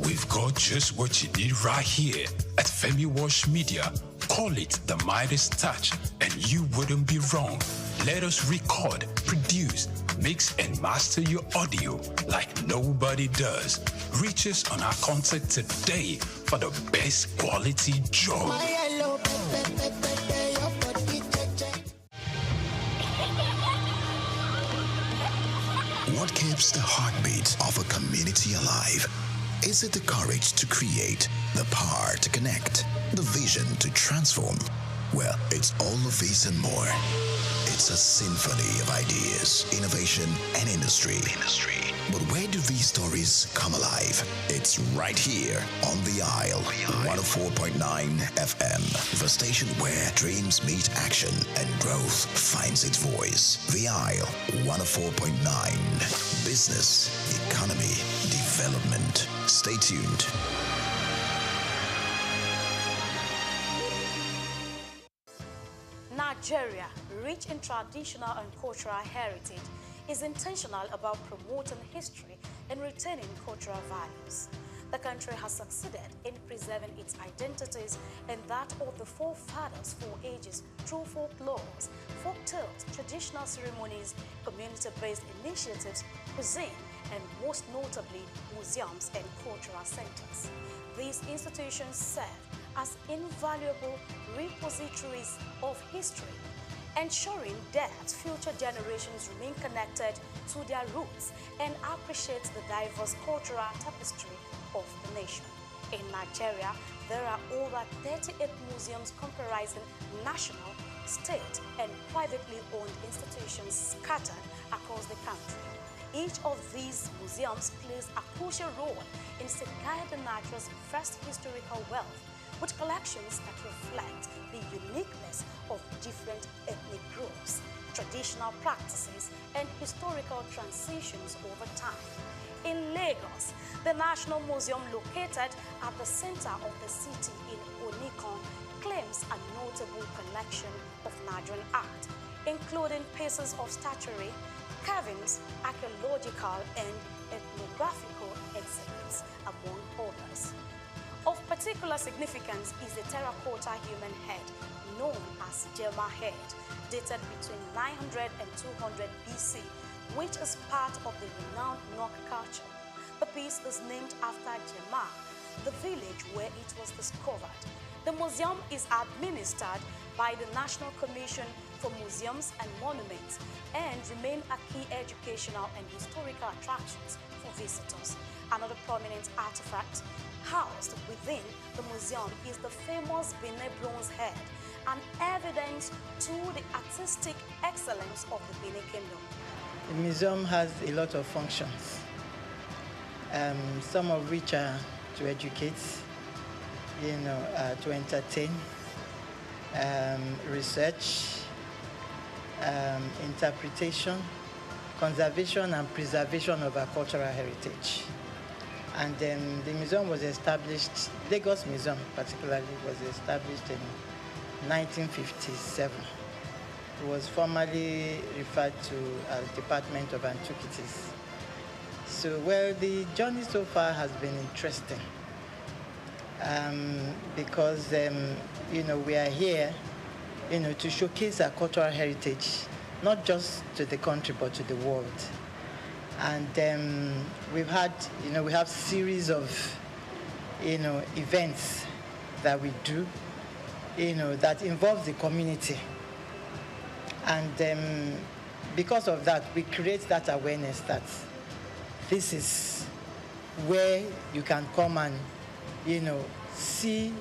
We've got just what you need right here at Femi Wash Media. Call it the Midas Touch, and you wouldn't be wrong. Let us record, produce, mix, and master your audio like nobody does. Reach us on our contact today for the best quality job. What keeps the heartbeat of a community alive? Is it the courage to create, the power to connect, the vision to transform? Well, it's all of these and more. It's a symphony of ideas, innovation, and industry. But where do these stories come alive? It's right here on The Isle, 104.9 FM, the station where dreams meet action and growth finds its voice. The Isle, 104.9. Business, economy, development. Stay tuned. Nigeria, rich in traditional and cultural heritage, is intentional about promoting history and retaining cultural values. The country has succeeded in preserving its identities and that of the forefathers for ages through folklores, folk tales, traditional ceremonies, community-based initiatives, cuisine, and most notably, museums and cultural centers. These institutions serve as invaluable repositories of history, ensuring that future generations remain connected to their roots and appreciate the diverse cultural tapestry of the nation. In Nigeria, there are over 38 museums comprising national, state, and privately owned institutions scattered across the country. Each of these museums plays a crucial role in safeguarding Nigeria's vast historical wealth, with collections that reflect the uniqueness of different ethnic groups, traditional practices, and historical transitions over time. In Lagos, the National Museum, located at the center of the city in Onikon, claims a notable collection of Nigerian art, including pieces of statuary, carvings, archaeological, and ethnographical exhibits, among others. Of particular significance is the terracotta human head, known as Jema head, dated between 900 and 200 BC, which is part of the renowned Nok culture. The piece is named after Jema, the village where it was discovered. The museum is administered by the National Commission for Museums and Monuments and remain a key educational and historical attractions for visitors. Another prominent artifact housed within the museum is the famous Benin bronze head, an evidence to the artistic excellence of the Benin Kingdom. The museum has a lot of functions, some of which are to educate, to entertain, research, interpretation, conservation and preservation of our cultural heritage. And then the museum was established, Lagos Museum particularly, was established in 1957. It was formerly referred to as Department of Antiquities. So, well, the journey so far has been interesting because, we are here, to showcase our cultural heritage, not just to the country, but to the world. And we've had, we have series of, events that we do, that involve the community. And because of that, we create that awareness that this is where you can come and, see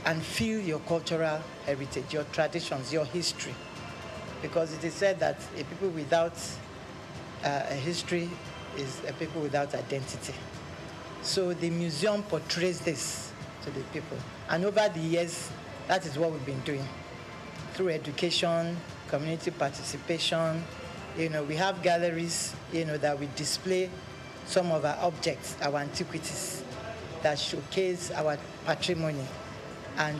and feel your cultural heritage, your traditions, your history. Because it is said that a people without a history is a people without identity. So the museum portrays this to the people. And over the years, that is what we've been doing. Through education, community participation, we have galleries, that we display some of our objects, our antiquities, that showcase our patrimony and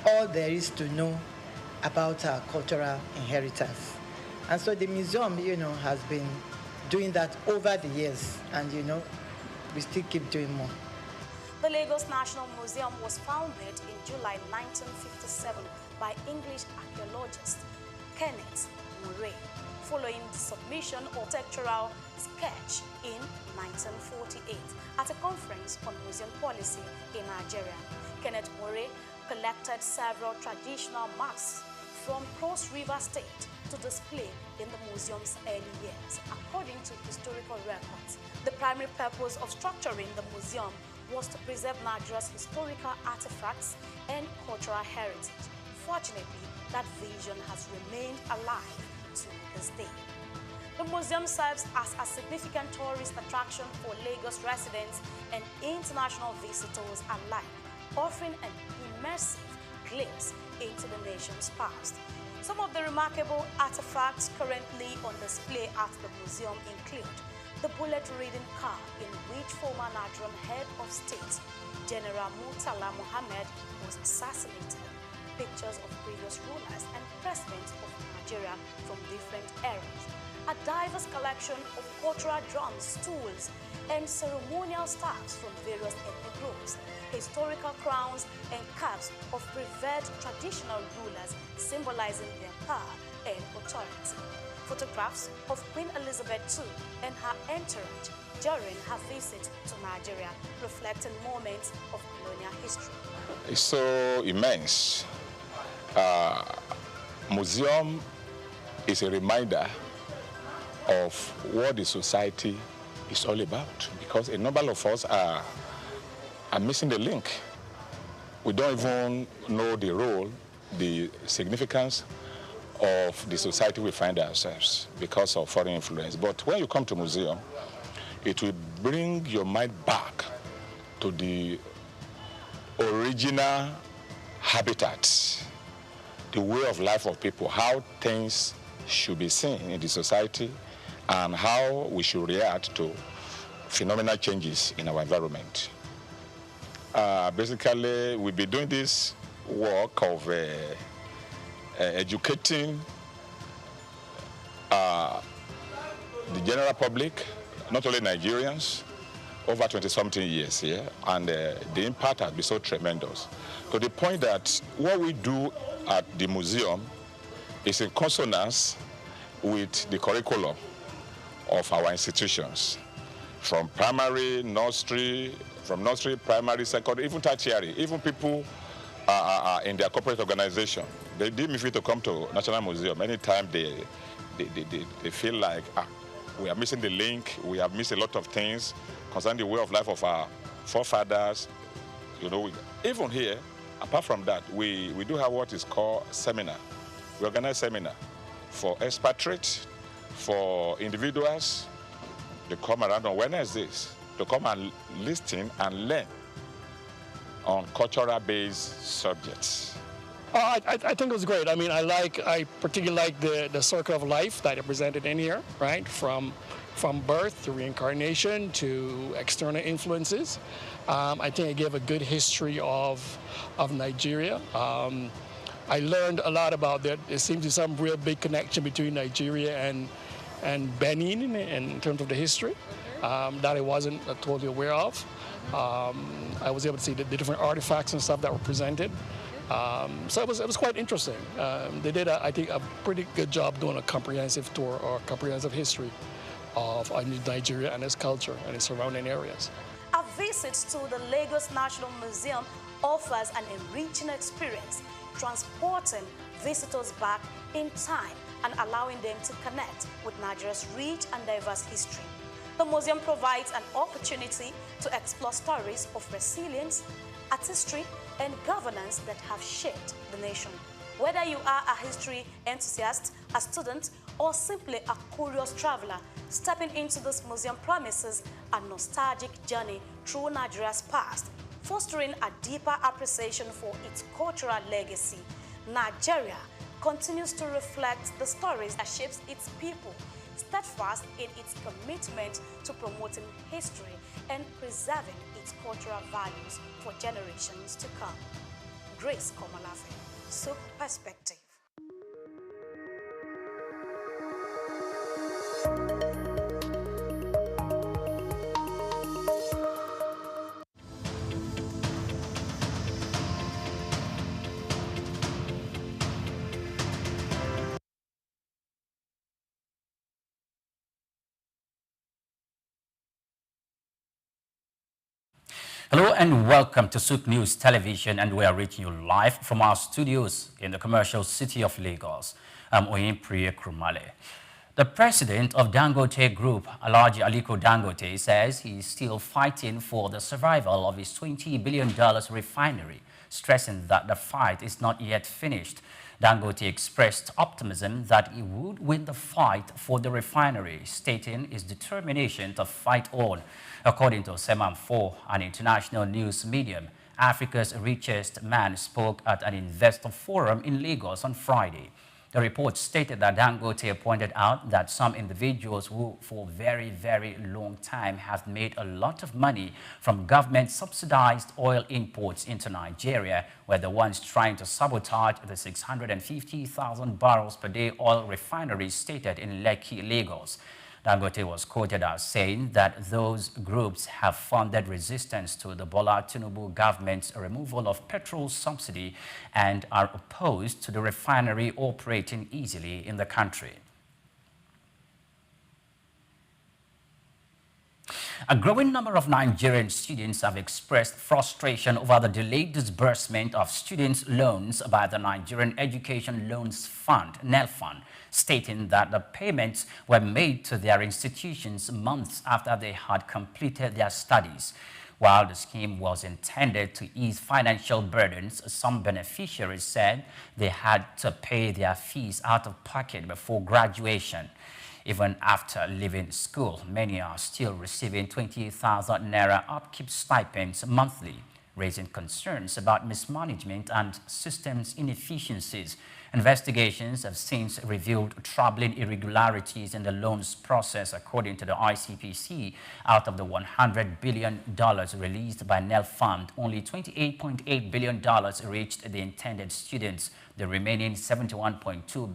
all there is to know about our cultural inheritance. And so the museum, has been doing that over the years, and, we still keep doing more. The Lagos National Museum was founded in July 1957 by English archaeologist Kenneth Murray, following the submission of architectural sketch in 1948 at a conference on museum policy in Nigeria. Kenneth Murray collected several traditional masks from Cross River State to display in the museum's early years, according to historical records. The primary purpose of structuring the museum was to preserve Nigeria's historical artifacts and cultural heritage. Fortunately, that vision has remained alive to this day. The museum serves as a significant tourist attraction for Lagos residents and international visitors alike, offering an immersive glimpse into the nation's past. Some of the remarkable artifacts currently on display at the museum include the bullet-ridden car in which former Nigerian head of state, General Murtala Muhammad, was assassinated, pictures of previous rulers and presidents of Nigeria from different eras, a diverse collection of cultural drums, tools, and ceremonial staffs from various ethnic groups, historical crowns and caps of revered traditional rulers symbolizing their power and authority, photographs of Queen Elizabeth II and her entourage during her visit to Nigeria, reflecting moments of colonial history. It's so immense. Museum is a reminder of what the society is all about, because a number of us are missing the link. We don't even know the role, the significance of the society we find ourselves because of foreign influence. But when you come to museum, it will bring your mind back to the original habitat, the way of life of people, how things should be seen in the society, and how we should react to phenomenal changes in our environment. Basically, we'll be doing this work of educating the general public, not only Nigerians, over 20-something years here, and the impact has been so tremendous. To the point that what we do at the museum is in consonance with the curriculum of our institutions, from primary, nursery, primary, secondary, even tertiary, even people in their corporate organization. They deem me free to come to National Museum anytime they feel like we are missing the link, we have missed a lot of things concerning the way of life of our forefathers. You know, even here, apart from that, we do have what is called seminar. We organize seminar for expatriates, for individuals. They come around on Wednesdays to come and listen and learn on cultural-based subjects. I think it was great. I mean, I particularly like the circle of life that it presented in here, right? From birth to reincarnation to external influences. I think it gave a good history of Nigeria. I learned a lot about that. There seems to be some real big connection between Nigeria and Benin in terms of the history that I wasn't totally aware of. I was able to see the different artifacts and stuff that were presented. So it was quite interesting. They did, I think, a pretty good job doing a comprehensive tour or comprehensive history of Nigeria and its culture and its surrounding areas. A visit to the Lagos National Museum offers an enriching experience, transporting visitors back in time and allowing them to connect with Nigeria's rich and diverse history. The museum provides an opportunity to explore stories of resilience, artistry, and governance that have shaped the nation. Whether you are a history enthusiast, a student, or simply a curious traveler, stepping into this museum promises a nostalgic journey through Nigeria's past, fostering a deeper appreciation for its cultural legacy. Nigeria continues to reflect the stories that shapes its people, steadfast in its commitment to promoting history and preserving its cultural values for generations to come. Grace Komalafe, Souq Perspective. Hello and welcome to Souq News Television, and we are reaching you live from our studios in the commercial city of Lagos. I'm Oyinpriye Krumale. The president of Dangote Group, Alhaji Aliko Dangote, says he is still fighting for the survival of his $20 billion refinery, stressing that the fight is not yet finished. Dangote expressed optimism that he would win the fight for the refinery, stating his determination to fight on. According to Seman4, an international news medium, Africa's richest man spoke at an investor forum in Lagos on Friday. The report stated that Dangote pointed out that some individuals who for a very long time have made a lot of money from government-subsidized oil imports into Nigeria were the ones trying to sabotage the 650,000 barrels per day oil refinery stated in Lekki, Lagos. Dangote was quoted as saying that those groups have funded resistance to the Bola Tinubu government's removal of petrol subsidy and are opposed to the refinery operating easily in the country. A growing number of Nigerian students have expressed frustration over the delayed disbursement of students' loans by the Nigerian Education Loans Fund, NELFund, stating that the payments were made to their institutions months after they had completed their studies. While the scheme was intended to ease financial burdens, some beneficiaries said they had to pay their fees out of pocket before graduation. Even after leaving school, many are still receiving 20,000 naira upkeep stipends monthly, raising concerns about mismanagement and systems inefficiencies. Investigations have since revealed troubling irregularities in the loans process, according to the ICPC. Out of the $100 billion released by NELFund, only $28.8 billion reached the intended students. The remaining $71.2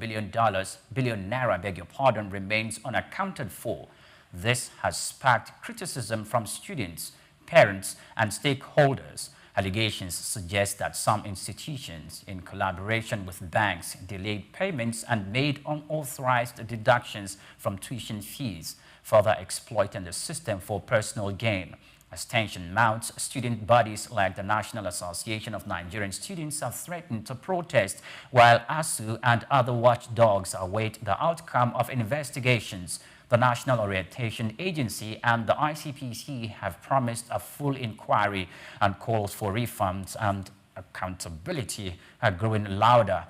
billion remains unaccounted for. This has sparked criticism from students, parents, and stakeholders. Allegations suggest that some institutions, in collaboration with banks, delayed payments and made unauthorized deductions from tuition fees, further exploiting the system for personal gain. As tension mounts, student bodies like the National Association of Nigerian Students have threatened to protest, while ASU and other watchdogs await the outcome of investigations. The National Orientation Agency and the ICPC have promised a full inquiry, and calls for refunds and accountability are growing louder.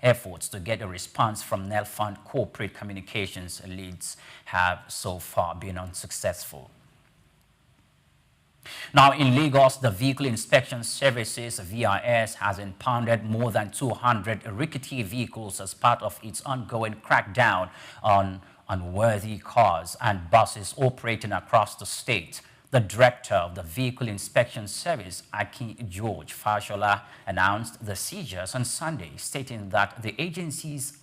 Efforts to get a response from NELFund corporate communications leads have so far been unsuccessful. Now, in Lagos, the Vehicle Inspection Services, VIS, has impounded more than 200 rickety vehicles as part of its ongoing crackdown on unworthy cars and buses operating across the state. The director of the Vehicle Inspection Service, Akin George Fashola, announced the seizures on Sunday, stating that the agency's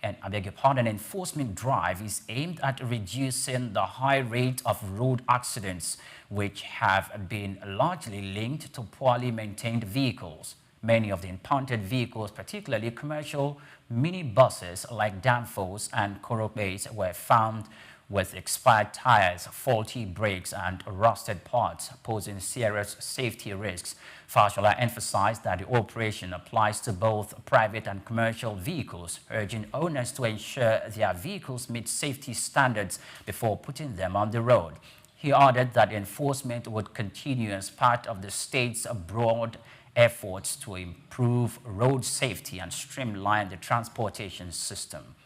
enforcement drive is aimed at reducing the high rate of road accidents, which have been largely linked to poorly maintained vehicles. Many of the impounded vehicles, particularly commercial minibuses like Danfos and Korobes, were found with expired tires, faulty brakes, and rusted parts, posing serious safety risks. Fashola emphasized that the operation applies to both private and commercial vehicles, urging owners to ensure their vehicles meet safety standards before putting them on the road. He added that enforcement would continue as part of the state's broad efforts to improve road safety and streamline the transportation system.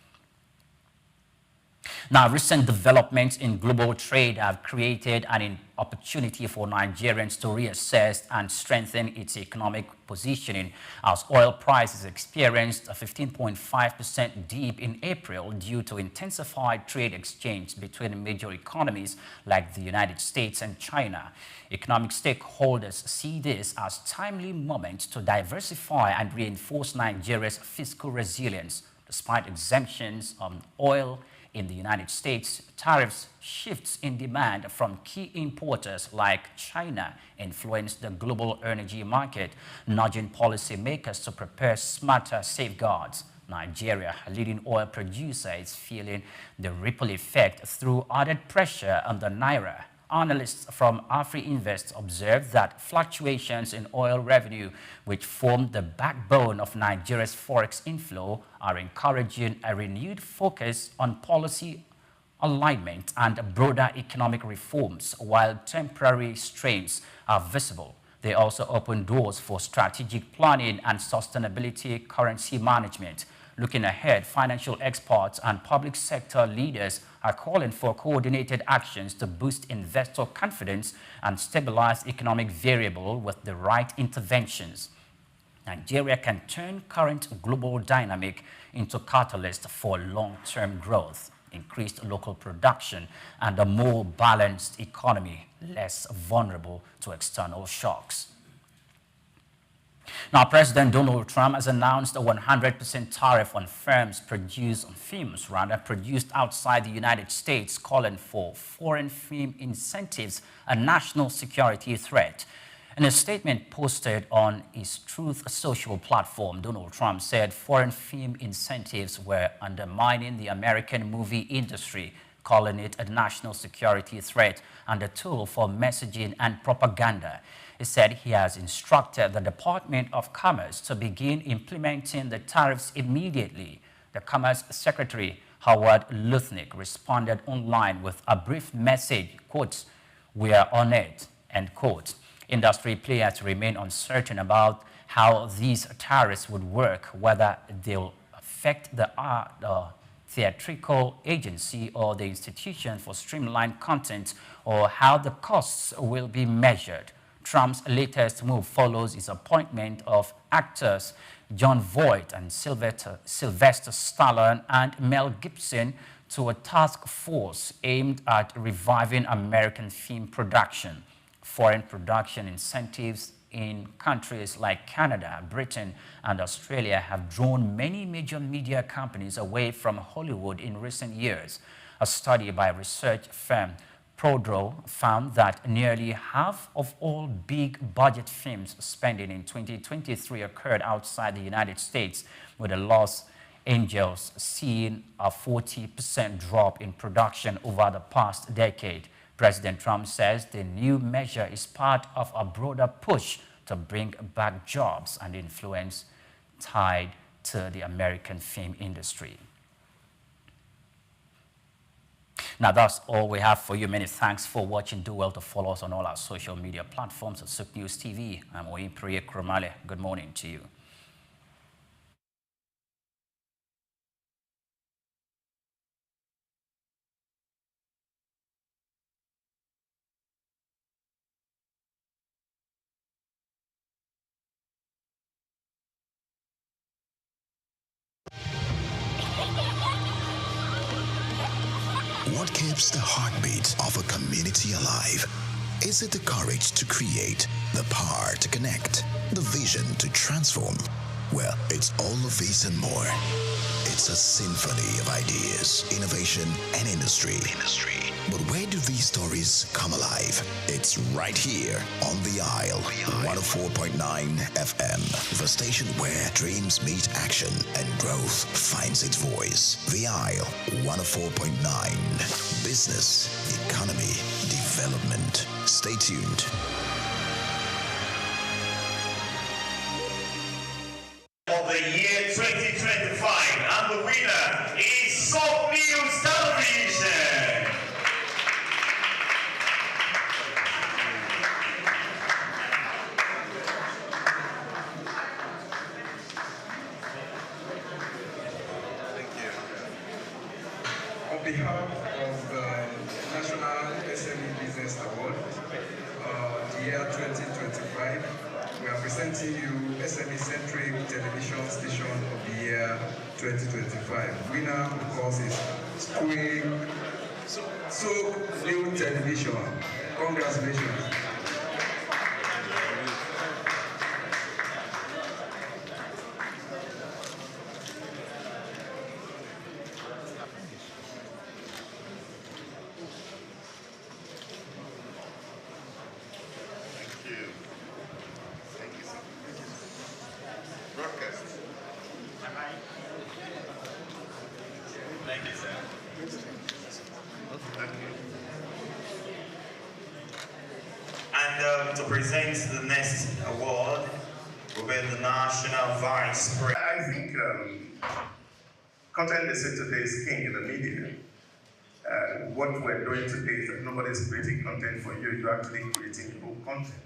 Now, recent developments in global trade have created an opportunity for Nigerians to reassess and strengthen its economic positioning, as oil prices experienced a 15.5% dip in April due to intensified trade exchange between major economies like the United States and China. Economic stakeholders see this as a timely moment to diversify and reinforce Nigeria's fiscal resilience. Despite exemptions on oil in the United States, tariffs shifts in demand from key importers like China influenced the global energy market, nudging policymakers to prepare smarter safeguards. Nigeria, a leading oil producer, is feeling the ripple effect through added pressure on the naira analysts from AfriInvest observed that fluctuations in oil revenue, which form the backbone of Nigeria's forex inflow, are encouraging a renewed focus on policy alignment and broader economic reforms, while temporary strains are visible. They also open doors for strategic planning and sustainability currency management. Looking ahead, financial experts and public sector leaders are calling for coordinated actions to boost investor confidence and stabilize economic variable with the right interventions. Nigeria can turn current global dynamic into catalyst for long-term growth, increased local production, and a more balanced economy, less vulnerable to external shocks. Now, President Donald Trump has announced a 100% tariff on films produced outside the United States, calling for foreign film incentives a national security threat. In a statement posted on his Truth Social platform, Donald Trump said foreign film incentives were undermining the American movie industry, calling it a national security threat and a tool for messaging and propaganda. He said he has instructed the Department of Commerce to begin implementing the tariffs immediately. The Commerce Secretary, Howard Lutnick, responded online with a brief message, quote, "We are on it," end quote. Industry players remain uncertain about how these tariffs would work, whether they'll affect the theatrical agency or the institution for streamlined content, or how the costs will be measured. Trump's latest move follows his appointment of actors Jon Voight and Sylvester Stallone and Mel Gibson to a task force aimed at reviving American film production. Foreign production incentives in countries like Canada, Britain, and Australia have drawn many major media companies away from Hollywood in recent years. A study by research firm Prodro found that nearly half of all big budget films spending in 2023 occurred outside the United States, with the Los Angeles seeing a 40% drop in production over the past decade. President Trump says the new measure is part of a broader push to bring back jobs and influence tied to the American film industry. Now, that's all we have for you. Many thanks for watching. Do well to follow us on all our social media platforms at Souq News TV. I'm Oyin Priye Kromale. Good morning to you. What keeps the heartbeat of a community alive? Is it the courage to create, the power to connect, the vision to transform? Well, it's all of these and more. It's a symphony of ideas, innovation, and industry. But where do these stories come alive? It's right here on The Isle, 104.9 FM, the station where dreams meet action and growth finds its voice. The Isle, 104.9. Business, economy, development. Stay tuned. Of the year 2025, and the winner is Souq News Television. On behalf of the National SME Business Award, the year 2025, we are presenting you SME-centric television station of the year 2025. Winner, of course, is Souq News Television. Congratulations. Thank you, sir. Thank you. And to present the next award will be the National Vice President. I think content they say today is king in the media. What we're doing today is that nobody's creating content for you, you're actually creating your own content.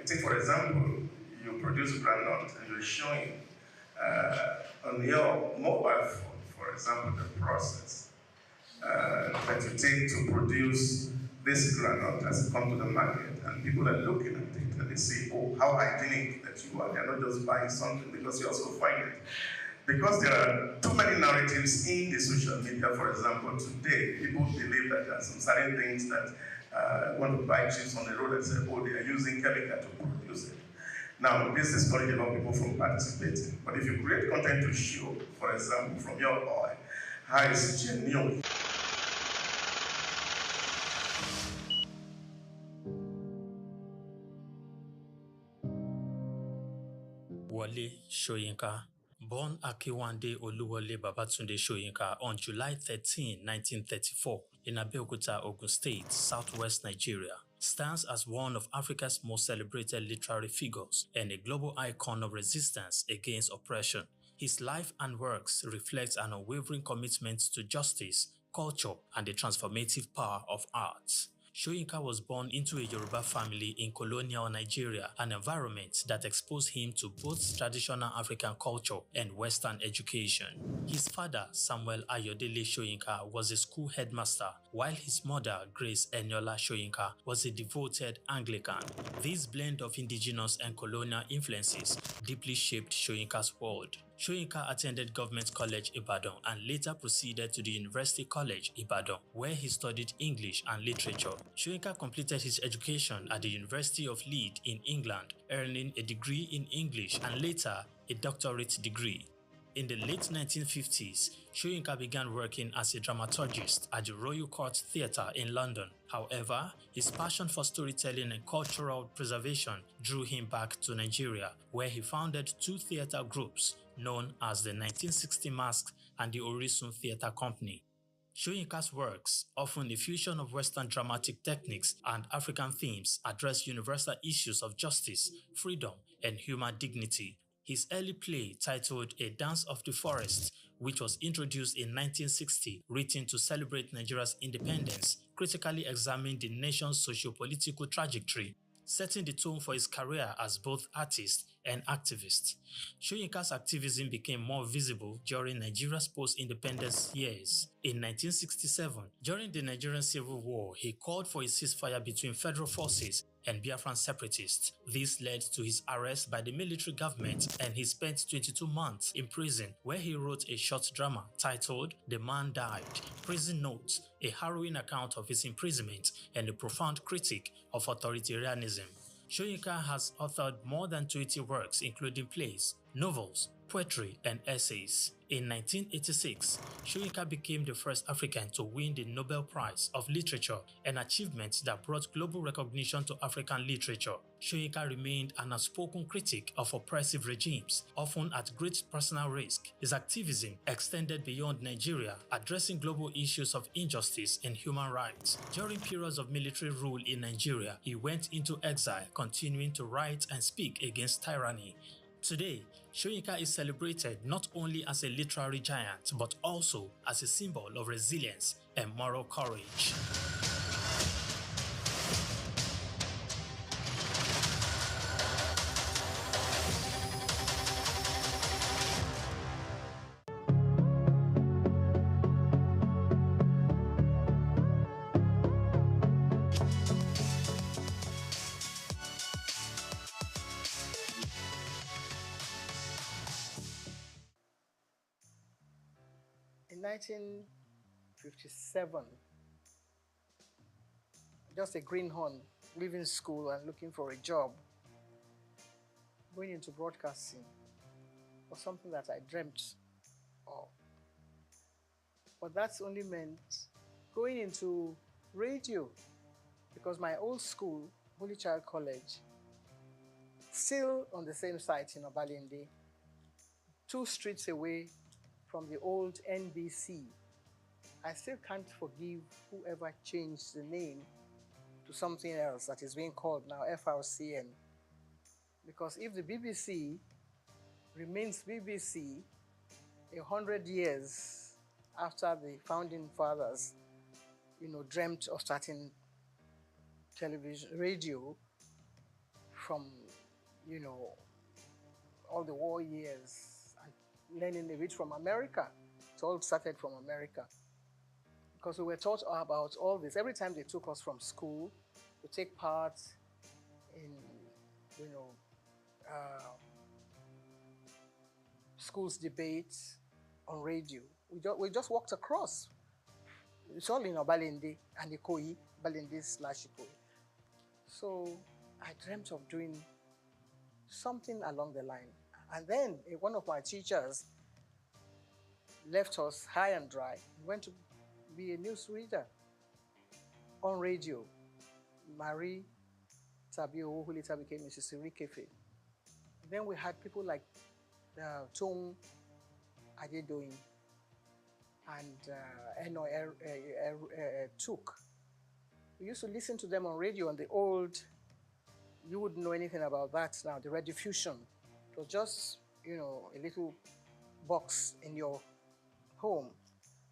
Take for example, you produce granite and you're showing on your mobile phone, for example, the process that you take to produce this granite as it comes to the market, and people are looking at it and they say, oh, how hygienic that you are. They're not just buying something because you also find it. Because there are too many narratives in the social media, for example, today, people believe that there are some certain things that want to buy chips on the road and say, oh, they are using chemical to produce it. Now, this discourages a lot of people from participating. But if you create content to show, for example, from your oil, how it's genuine. Wole Soyinka, born Akiwande Oluwole Babatunde Soyinka on July 13, 1934, in Abeokuta, Ogun State, southwest Nigeria, stands as one of Africa's most celebrated literary figures and a global icon of resistance against oppression. His life and works reflect an unwavering commitment to justice, culture, and the transformative power of arts. Soyinka was born into a Yoruba family in colonial Nigeria, an environment that exposed him to both traditional African culture and Western education. His father, Samuel Ayodele Soyinka, was a school headmaster, while his mother, Grace Eniola Soyinka, was a devoted Anglican. This blend of indigenous and colonial influences deeply shaped Soyinka's world. Soyinka attended Government College Ibadan and later proceeded to the University College Ibadan, where he studied English and literature. Soyinka completed his education at the University of Leeds in England, earning a degree in English and later a doctorate degree. In the late 1950s, Soyinka began working as a dramaturgist at the Royal Court Theatre in London. However, his passion for storytelling and cultural preservation drew him back to Nigeria, where he founded two theatre groups known as the 1960 Masque and the Orisun Theatre Company. Soyinka's works, often a fusion of Western dramatic techniques and African themes, address universal issues of justice, freedom, and human dignity. His early play, titled A Dance of the Forest, which was introduced in 1960, written to celebrate Nigeria's independence, critically examined the nation's socio-political trajectory, setting the tone for his career as both artist and activist. Soyinka's activism became more visible during Nigeria's post-independence years. In 1967, during the Nigerian Civil War, he called for a ceasefire between federal forces and Biafran separatists. This led to his arrest by the military government, and he spent 22 months in prison, where he wrote a short drama titled The Man Died, Prison Notes, a harrowing account of his imprisonment and a profound critique of authoritarianism. Soyinka has authored more than 20 works, including plays, novels, poetry, and essays. In 1986, Soyinka became the first African to win the Nobel Prize of Literature, an achievement that brought global recognition to African literature. Soyinka remained an outspoken critic of oppressive regimes, often at great personal risk. His activism extended beyond Nigeria, addressing global issues of injustice and human rights. During periods of military rule in Nigeria, he went into exile, continuing to write and speak against tyranny. Today, Soyinka is celebrated not only as a literary giant, but also as a symbol of resilience and moral courage. In 1957, just a greenhorn, leaving school and looking for a job, going into broadcasting was something that I dreamt of. But that's only meant going into radio, because my old school, Holy Child College, still on the same site in Obalende, 2 streets away from the old NBC. I still can't forgive whoever changed the name to to something else that is being called now FRCN. Because if the BBC remains BBC 100 years after the founding fathers, dreamt of starting television, radio from, all the war years and learning a bit from America. It all started from America. Because we were taught about all this. Every time they took us from school to take part in, school's debates on radio, we just walked across. It's all in Obalende and Ikoyi, Balende/Ikoyi. So I dreamt of doing something along the line. And then one of my teachers left us high and dry and went to be a newsreader on radio. Marie Tabio, who later became Mrs. Irikefe. Then we had people like Tung Adedoyin and Souq. We used to listen to them on radio on the old, you wouldn't know anything about that now, the rediffusion. It was just, a little box in your home,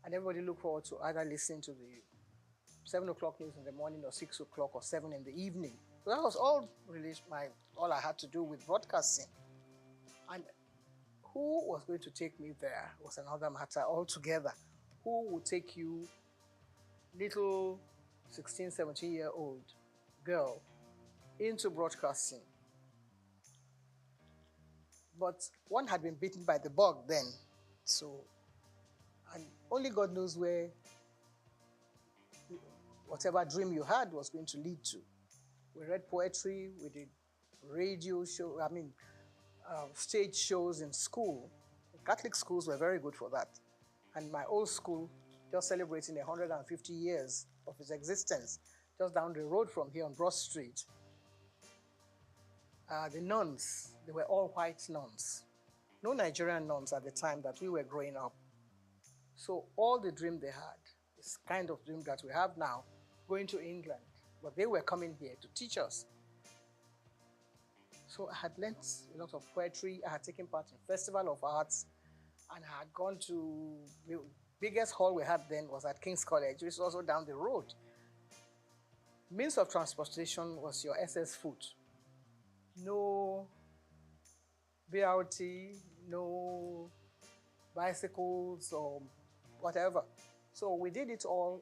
and everybody looked forward to either listening to the 7 o'clock news in the morning or 6 o'clock or 7 in the evening. So that was all all I had to do with broadcasting. And who was going to take me there was another matter altogether. Who would take you, little 16, 17-year-old girl, into broadcasting? But one had been bitten by the bug then. So, and only God knows where whatever dream you had was going to lead to. We read poetry, we did radio show, stage shows in school. Catholic schools were very good for that. And my old school, just celebrating 150 years of its existence, just down the road from here on Broad Street. The nuns, they were all white nuns. No Nigerian nuns at the time that we were growing up. So all the dream they had, this kind of dream that we have now, going to England, but they were coming here to teach us. So I had learnt a lot of poetry, I had taken part in Festival of Arts, and I had gone to, the biggest hall we had then was at King's College, which is also down the road. Means of transportation was your SS foot. No BRT, no bicycles or whatever. So we did it all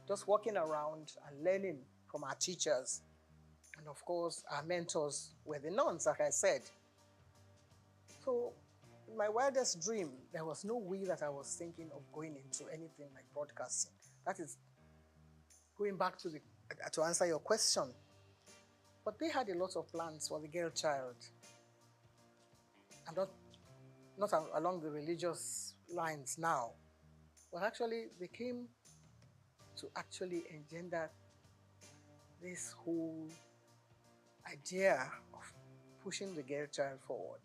just walking around and learning from our teachers. And of course, our mentors were the nuns, like I said. So in my wildest dream, there was no way that I was thinking of going into anything like broadcasting. That is going back to answer your question. But they had a lot of plans for the girl child. And not along the religious lines now, but actually they came to actually engender this whole idea of pushing the girl child forward.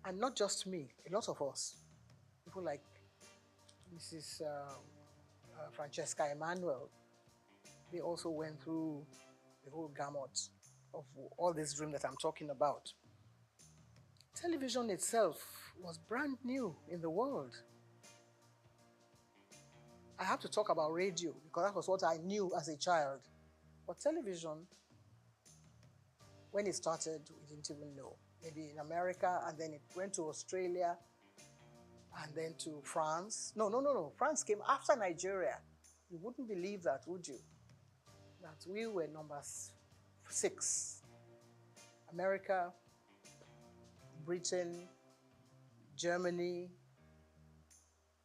And not just me, a lot of us. People like Mrs. Francesca Emmanuel, they also went through the whole gamut of all this dream that I'm talking about. Television itself was brand new in the world. I have to talk about radio because that was what I knew as a child. But television, when it started, we didn't even know. Maybe in America, and then it went to Australia, and then to France. No. France came after Nigeria. You wouldn't believe that, would you? That we were number 6. America, Britain, Germany,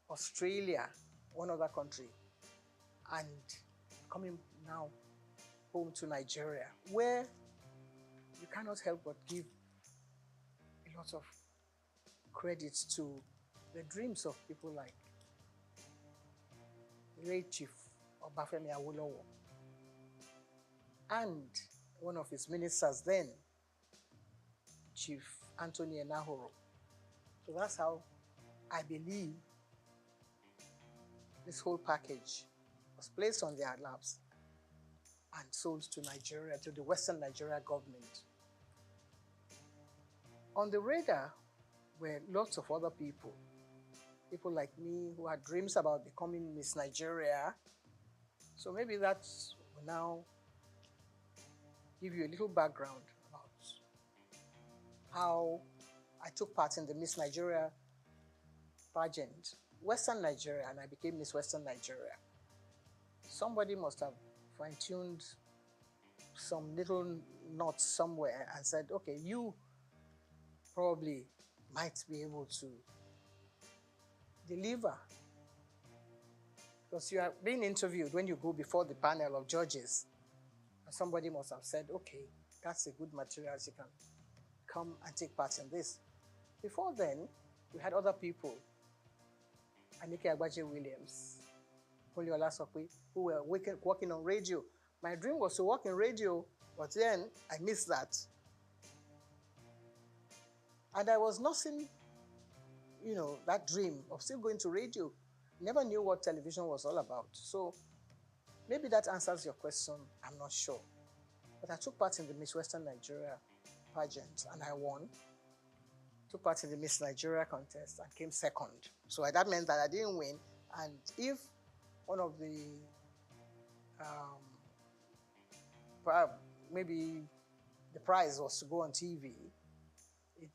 Australia, one other country, and coming now home to Nigeria, where you cannot help but give a lot of credit to the dreams of people like late Chief Obafemi Awolowo and one of his ministers then, Chief Anthony Enahoro. So that's how I believe this whole package was placed on their laps. and sold to Nigeria, to the Western Nigeria government. On the radar were lots of other people like me who had dreams about becoming Miss Nigeria. So maybe that will now give you a little background about how I took part in the Miss Nigeria pageant, Western Nigeria, and I became Miss Western Nigeria. Somebody must have fine-tuned some little knots somewhere and said, okay, you probably might be able to deliver. Because you are being interviewed when you go before the panel of judges. And somebody must have said, okay, that's a good material, you can come and take part in this. Before then, we had other people, Anike Agbaje Williams, Oliola Sokwe, who were working on radio. My dream was to work in radio, but then I missed that. And I was nursing, that dream of still going to radio. Never knew what television was all about. So maybe that answers your question, I'm not sure. But I took part in the Miss Western Nigeria pageant and I won. Took part in the Miss Nigeria contest and came second. So that meant that I didn't win. And if one of the, maybe the prize was to go on TV,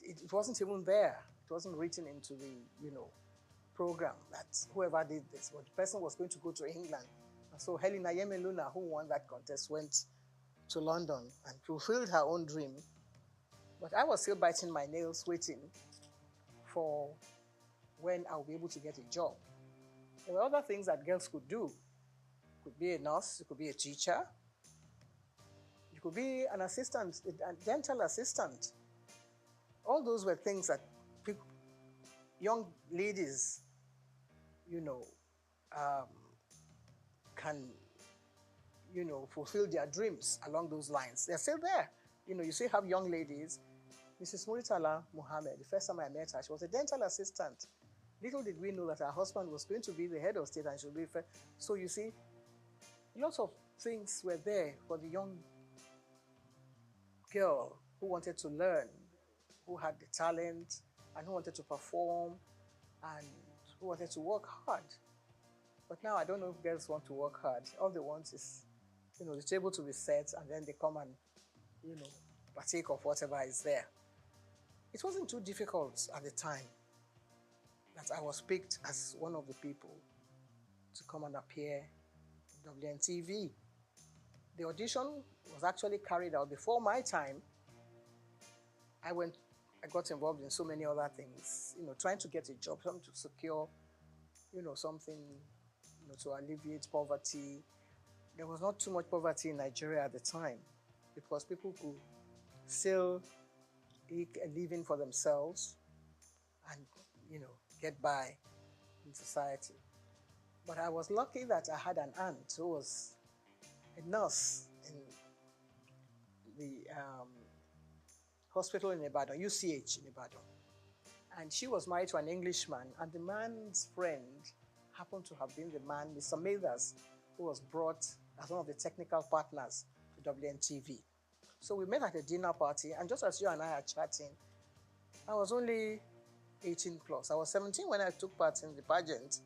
it wasn't even there. It wasn't written into the, program that whoever did this, but the person was going to go to England. And so Helena Yemeluna, who won that contest, went to London and fulfilled her own dream. But I was still biting my nails, waiting for when I'll be able to get a job. There were other things that girls could do. You could be a nurse, you could be a teacher, you could be an assistant, a dental assistant. All those were things that young ladies, can, fulfill their dreams along those lines. They're still there. You still have young ladies. Mrs. Muritala Muhammad, the first time I met her, she was a dental assistant. Little did we know that her husband was going to be the head of state and she would be first. So you see, lots of things were there for the young girl who wanted to learn, who had the talent, and who wanted to perform, and who wanted to work hard. But now I don't know if girls want to work hard. All they want is, the table to be set, and then they come and, partake of whatever is there. It wasn't too difficult at the time that I was picked as one of the people to come and appear in WNTV. The audition was actually carried out before my time. I got involved in so many other things, trying to get a job, something to secure, something, to alleviate poverty. There was not too much poverty in Nigeria at the time because people could still eke a living for themselves and, get by in society. But I was lucky that I had an aunt who was a nurse in the hospital in Ibadan, UCH in Ibadan. And she was married to an Englishman, and the man's friend happened to have been the man, Mr. Mathers, who was brought as one of the technical partners to WNTV. So we met at a dinner party, and just as you and I are chatting, I was only 18 plus. I was 17 when I took part in the pageant.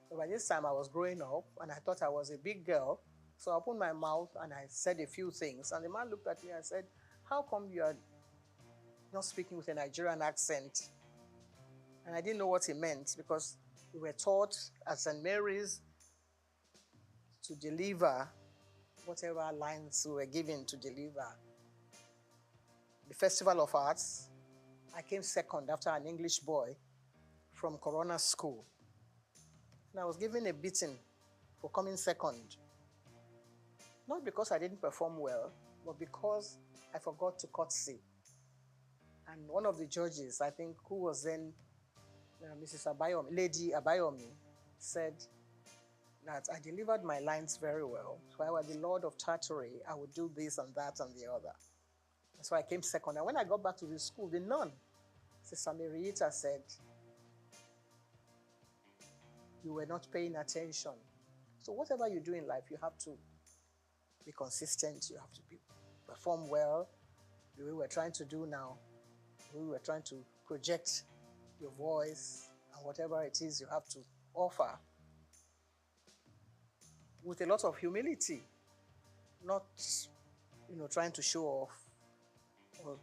But by this time, I was growing up, and I thought I was a big girl. So I opened my mouth, and I said a few things. And the man looked at me and said, how come you are not speaking with a Nigerian accent? And I didn't know what he meant because we were taught at St. Mary's to deliver whatever lines we were given to deliver. The Festival of Arts, I came second after an English boy from Corona School. And I was given a beating for coming second. Not because I didn't perform well, but because I forgot to curtsy. And one of the judges, I think, who was then Mrs. Abayomi, Lady Abayomi, said that I delivered my lines very well. If I were the Lord of Tartary, I would do this and that and the other. And so I came second. And when I got back to the school, the nun, Sister Marieta, said, you were not paying attention. So whatever you do in life, you have to be consistent, you have to perform well, the way we're trying to do now, the way we're trying to project your voice and whatever it is you have to offer with a lot of humility, not trying to show off or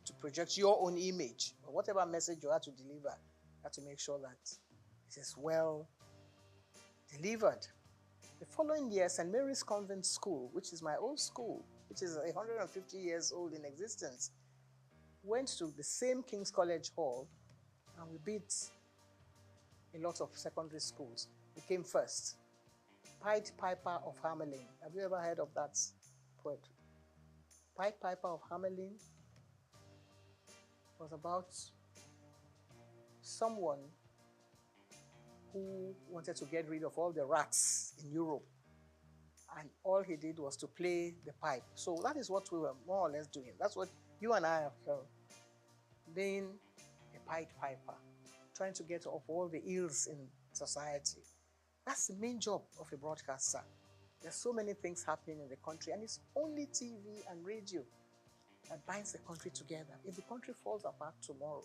to project your own image, or whatever message you have to deliver, you have to make sure that it is well delivered. The following year, St. Mary's Convent School, which is my old school, which is 150 years old in existence, went to the same King's College Hall, and we beat a lot of secondary schools. We came first. Pied Piper of Hamelin. Have you ever heard of that poetry? Pied Piper of Hamelin was about someone who wanted to get rid of all the rats in Europe. And all he did was to play the pipe. So that is what we were more or less doing. That's what you and I are being a Pied Piper, trying to get off all the ills in society. That's the main job of a broadcaster. There's so many things happening in the country, and it's only TV and radio that binds the country together. If the country falls apart tomorrow,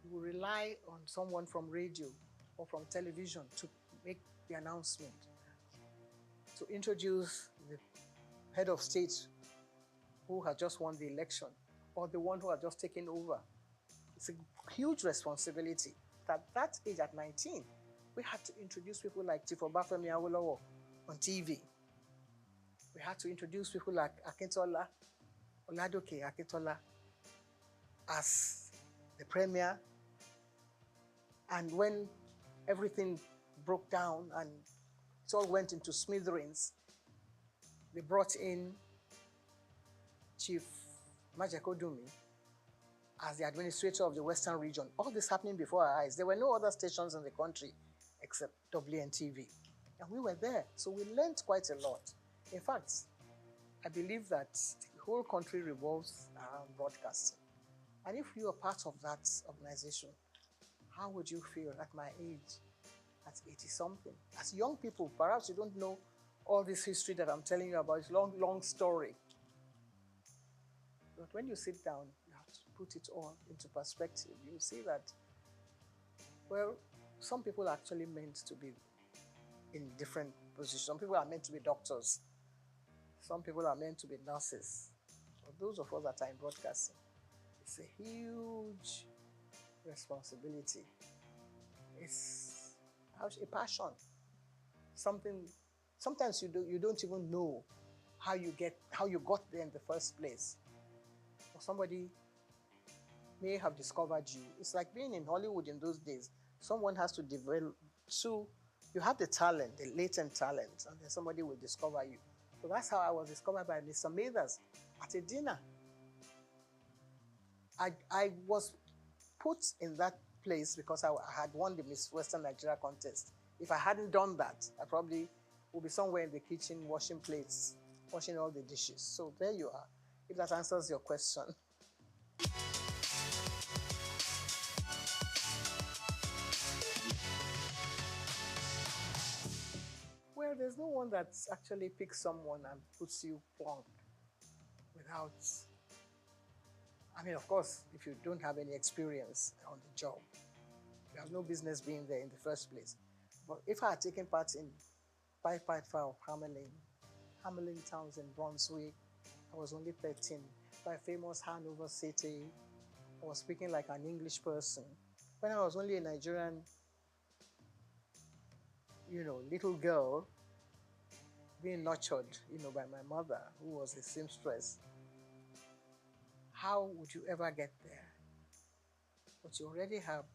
you will rely on someone from radio or from television to make the announcement, to introduce the head of state who has just won the election, or the one who has just taken over. It's a huge responsibility. At that age, at 19, we had to introduce people like Chief Obafemi Awolowo on TV. We had to introduce people like Akintola, Oladoke Akintola, as the premier. And when everything broke down and it all went into smithereens, they brought in Chief Majekodunmi as the administrator of the Western region. All this happening before our eyes. There were no other stations in the country except WNTV. And we were there, so we learned quite a lot. In fact, I believe that the whole country revolves around broadcasting. And if you are part of that organization, how would you feel at my age, at 80-something? As young people, perhaps you don't know all this history that I'm telling you about. It's a long, long story. But when you sit down, you have to put it all into perspective. You see that, well, some people are actually meant to be in different positions. Some people are meant to be doctors. Some people are meant to be nurses. But those of us that are in broadcasting, it's a huge responsibility. It's a passion. Something. Sometimes you don't even know how you got there in the first place. Or somebody may have discovered you. It's like being in Hollywood in those days. Someone has to develop. So you have the talent, the latent talent, and then somebody will discover you. So that's how I was discovered by Mr. Mathers at a dinner. I was put in that place because I had won the Miss Western Nigeria contest. If I hadn't done that, I probably would be somewhere in the kitchen washing plates, washing all the dishes. So there you are, if that answers your question. Well, there's no one that actually picks someone and puts you plonk without, I mean, of course, if you don't have any experience on the job, you have no business being there in the first place. But if I had taken part in Pied Piper of Hamelin towns in Brunswick, I was only 13. By famous Hanover City, I was speaking like an English person. When I was only a Nigerian, little girl, being nurtured, by my mother, who was a seamstress, how would you ever get there? But you already have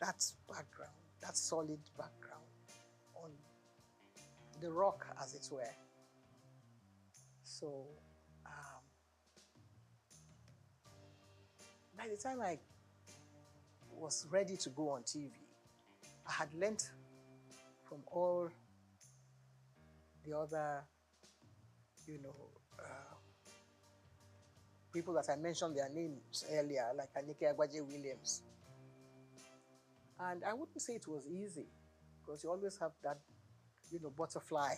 that background, that solid background on the rock, as it were. So, by the time I was ready to go on TV, I had learnt from all the other, people that I mentioned their names earlier, like Anike Agbaje Williams. And I wouldn't say it was easy, because you always have that, butterfly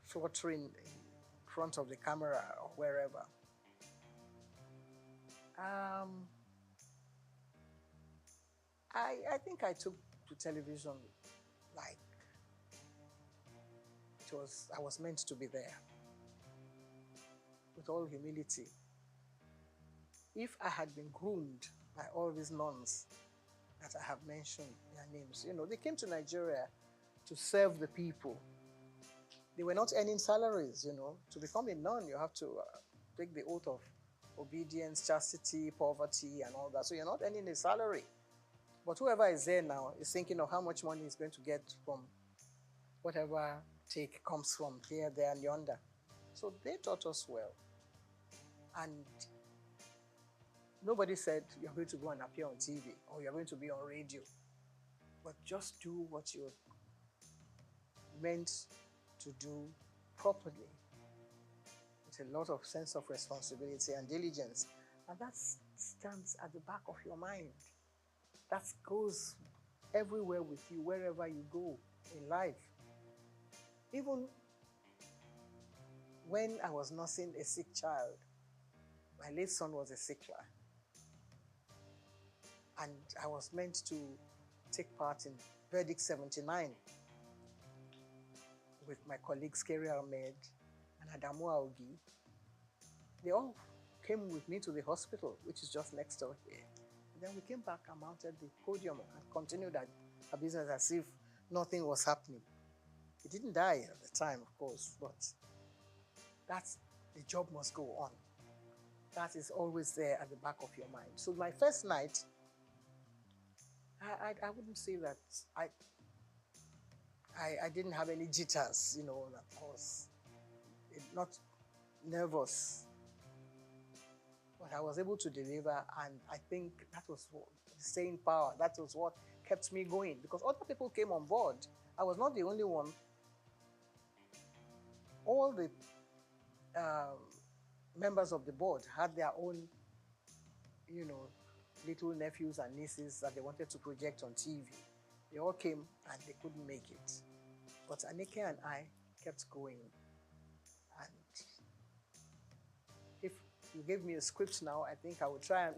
fluttering in front of the camera or wherever. I think I took to television like I was meant to be there. With all humility. If I had been groomed by all these nuns that I have mentioned their names, they came to Nigeria to serve the people. They were not earning salaries, To become a nun, you have to take the oath of obedience, chastity, poverty, and all that. So you're not earning a salary. But whoever is there now is thinking of how much money he's going to get from whatever take comes from here, there, and yonder. So they taught us well. And nobody said you're going to go and appear on TV or you're going to be on radio. But just do what you're meant to do properly with a lot of sense of responsibility and diligence. And that stands at the back of your mind. That goes everywhere with you, wherever you go in life. Even when I was nursing a sick child, my late son was a sick child. And I was meant to take part in Verdict 79 with my colleagues Kerry Ahmed and Adamu Aogi. They all came with me to the hospital, which is just next door here. And then we came back and mounted the podium and continued our business as if nothing was happening. He didn't die at the time, of course, but the job must go on. That is always there at the back of your mind. So my first night, I wouldn't say that I didn't have any jitters, that I was not nervous. But I was able to deliver, and I think that was the staying power. That was what kept me going, because other people came on board. I was not the only one. All the members of the board had their own, little nephews and nieces that they wanted to project on TV. They all came and they couldn't make it. But Anike and I kept going. And if you gave me a script now, I think I would try and...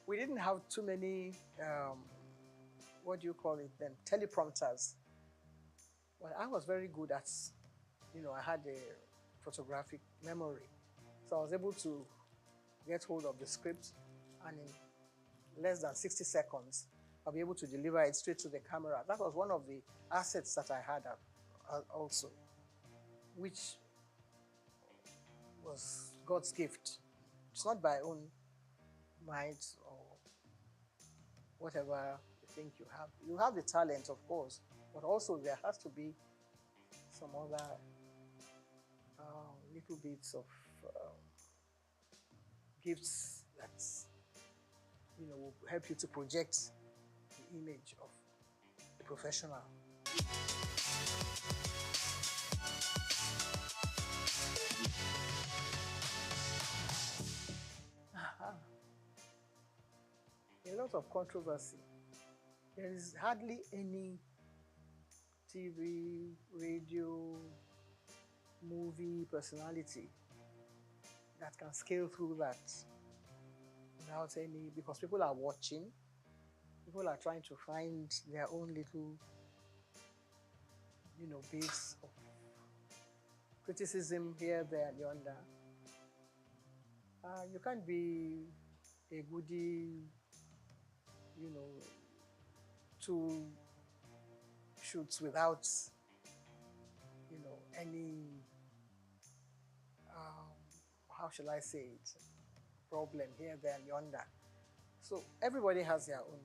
We didn't have too many, what do you call it then, teleprompters. Well, I was very good at, I had a photographic memory. So I was able to get hold of the script, and in less than 60 seconds, I'll be able to deliver it straight to the camera. That was one of the assets that I had also, which was God's gift. It's not by own might or whatever you think you have. You have the talent, of course, but also there has to be some other little bits of gifts that will help you to project the image of a professional. A lot of controversy. There is hardly any TV, radio, movie personality that can scale through that without any, because people are watching, people are trying to find their own little, bits of criticism here, there, and yonder. You can't be a goodie, 2 shoots without, any, how shall I say it, problem here, there, and yonder. So everybody has their own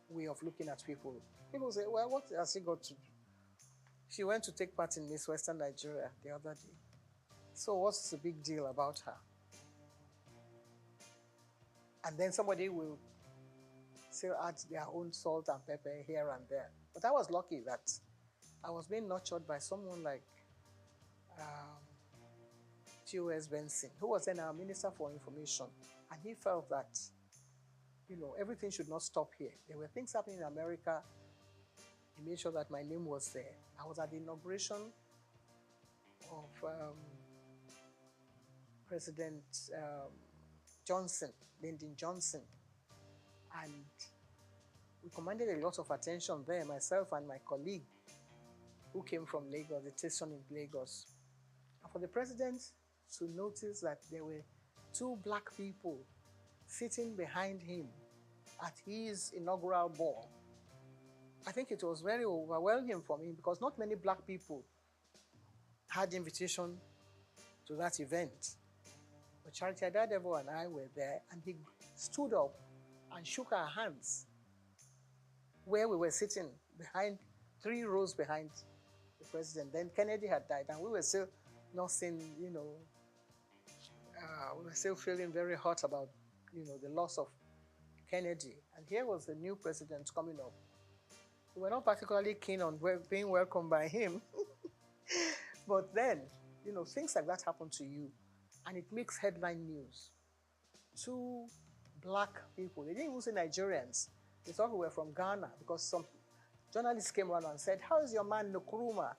way of looking at people. People say, well, what has she got to do? She went to take part in Miss Western Nigeria the other day. So what's the big deal about her? And then somebody will still add their own salt and pepper here and there. But I was lucky that I was being nurtured by someone like T.O.S. Benson, who was then our Minister for Information. And he felt that, everything should not stop here. There were things happening in America. He made sure that my name was there. I was at the inauguration of President Johnson, Lyndon Johnson. And we commanded a lot of attention there, myself and my colleague who came from Lagos, the station in Lagos. And for the president to notice that there were two black people sitting behind him at his inaugural ball, I think it was very overwhelming for me because not many black people had invitation to that event. But Charity Adadevo and I were there, and he stood up and shook our hands where we were sitting behind, 3 rows behind the president. Then Kennedy had died, and we were still not seeing, we were still feeling very hot about, the loss of Kennedy. And here was the new president coming up. We were not particularly keen on being welcomed by him. But then, things like that happen to you, and it makes headline news. 2 black people, they didn't even say Nigerians. They thought we were from Ghana because some journalists came around and said, "How is your man Nkrumah?"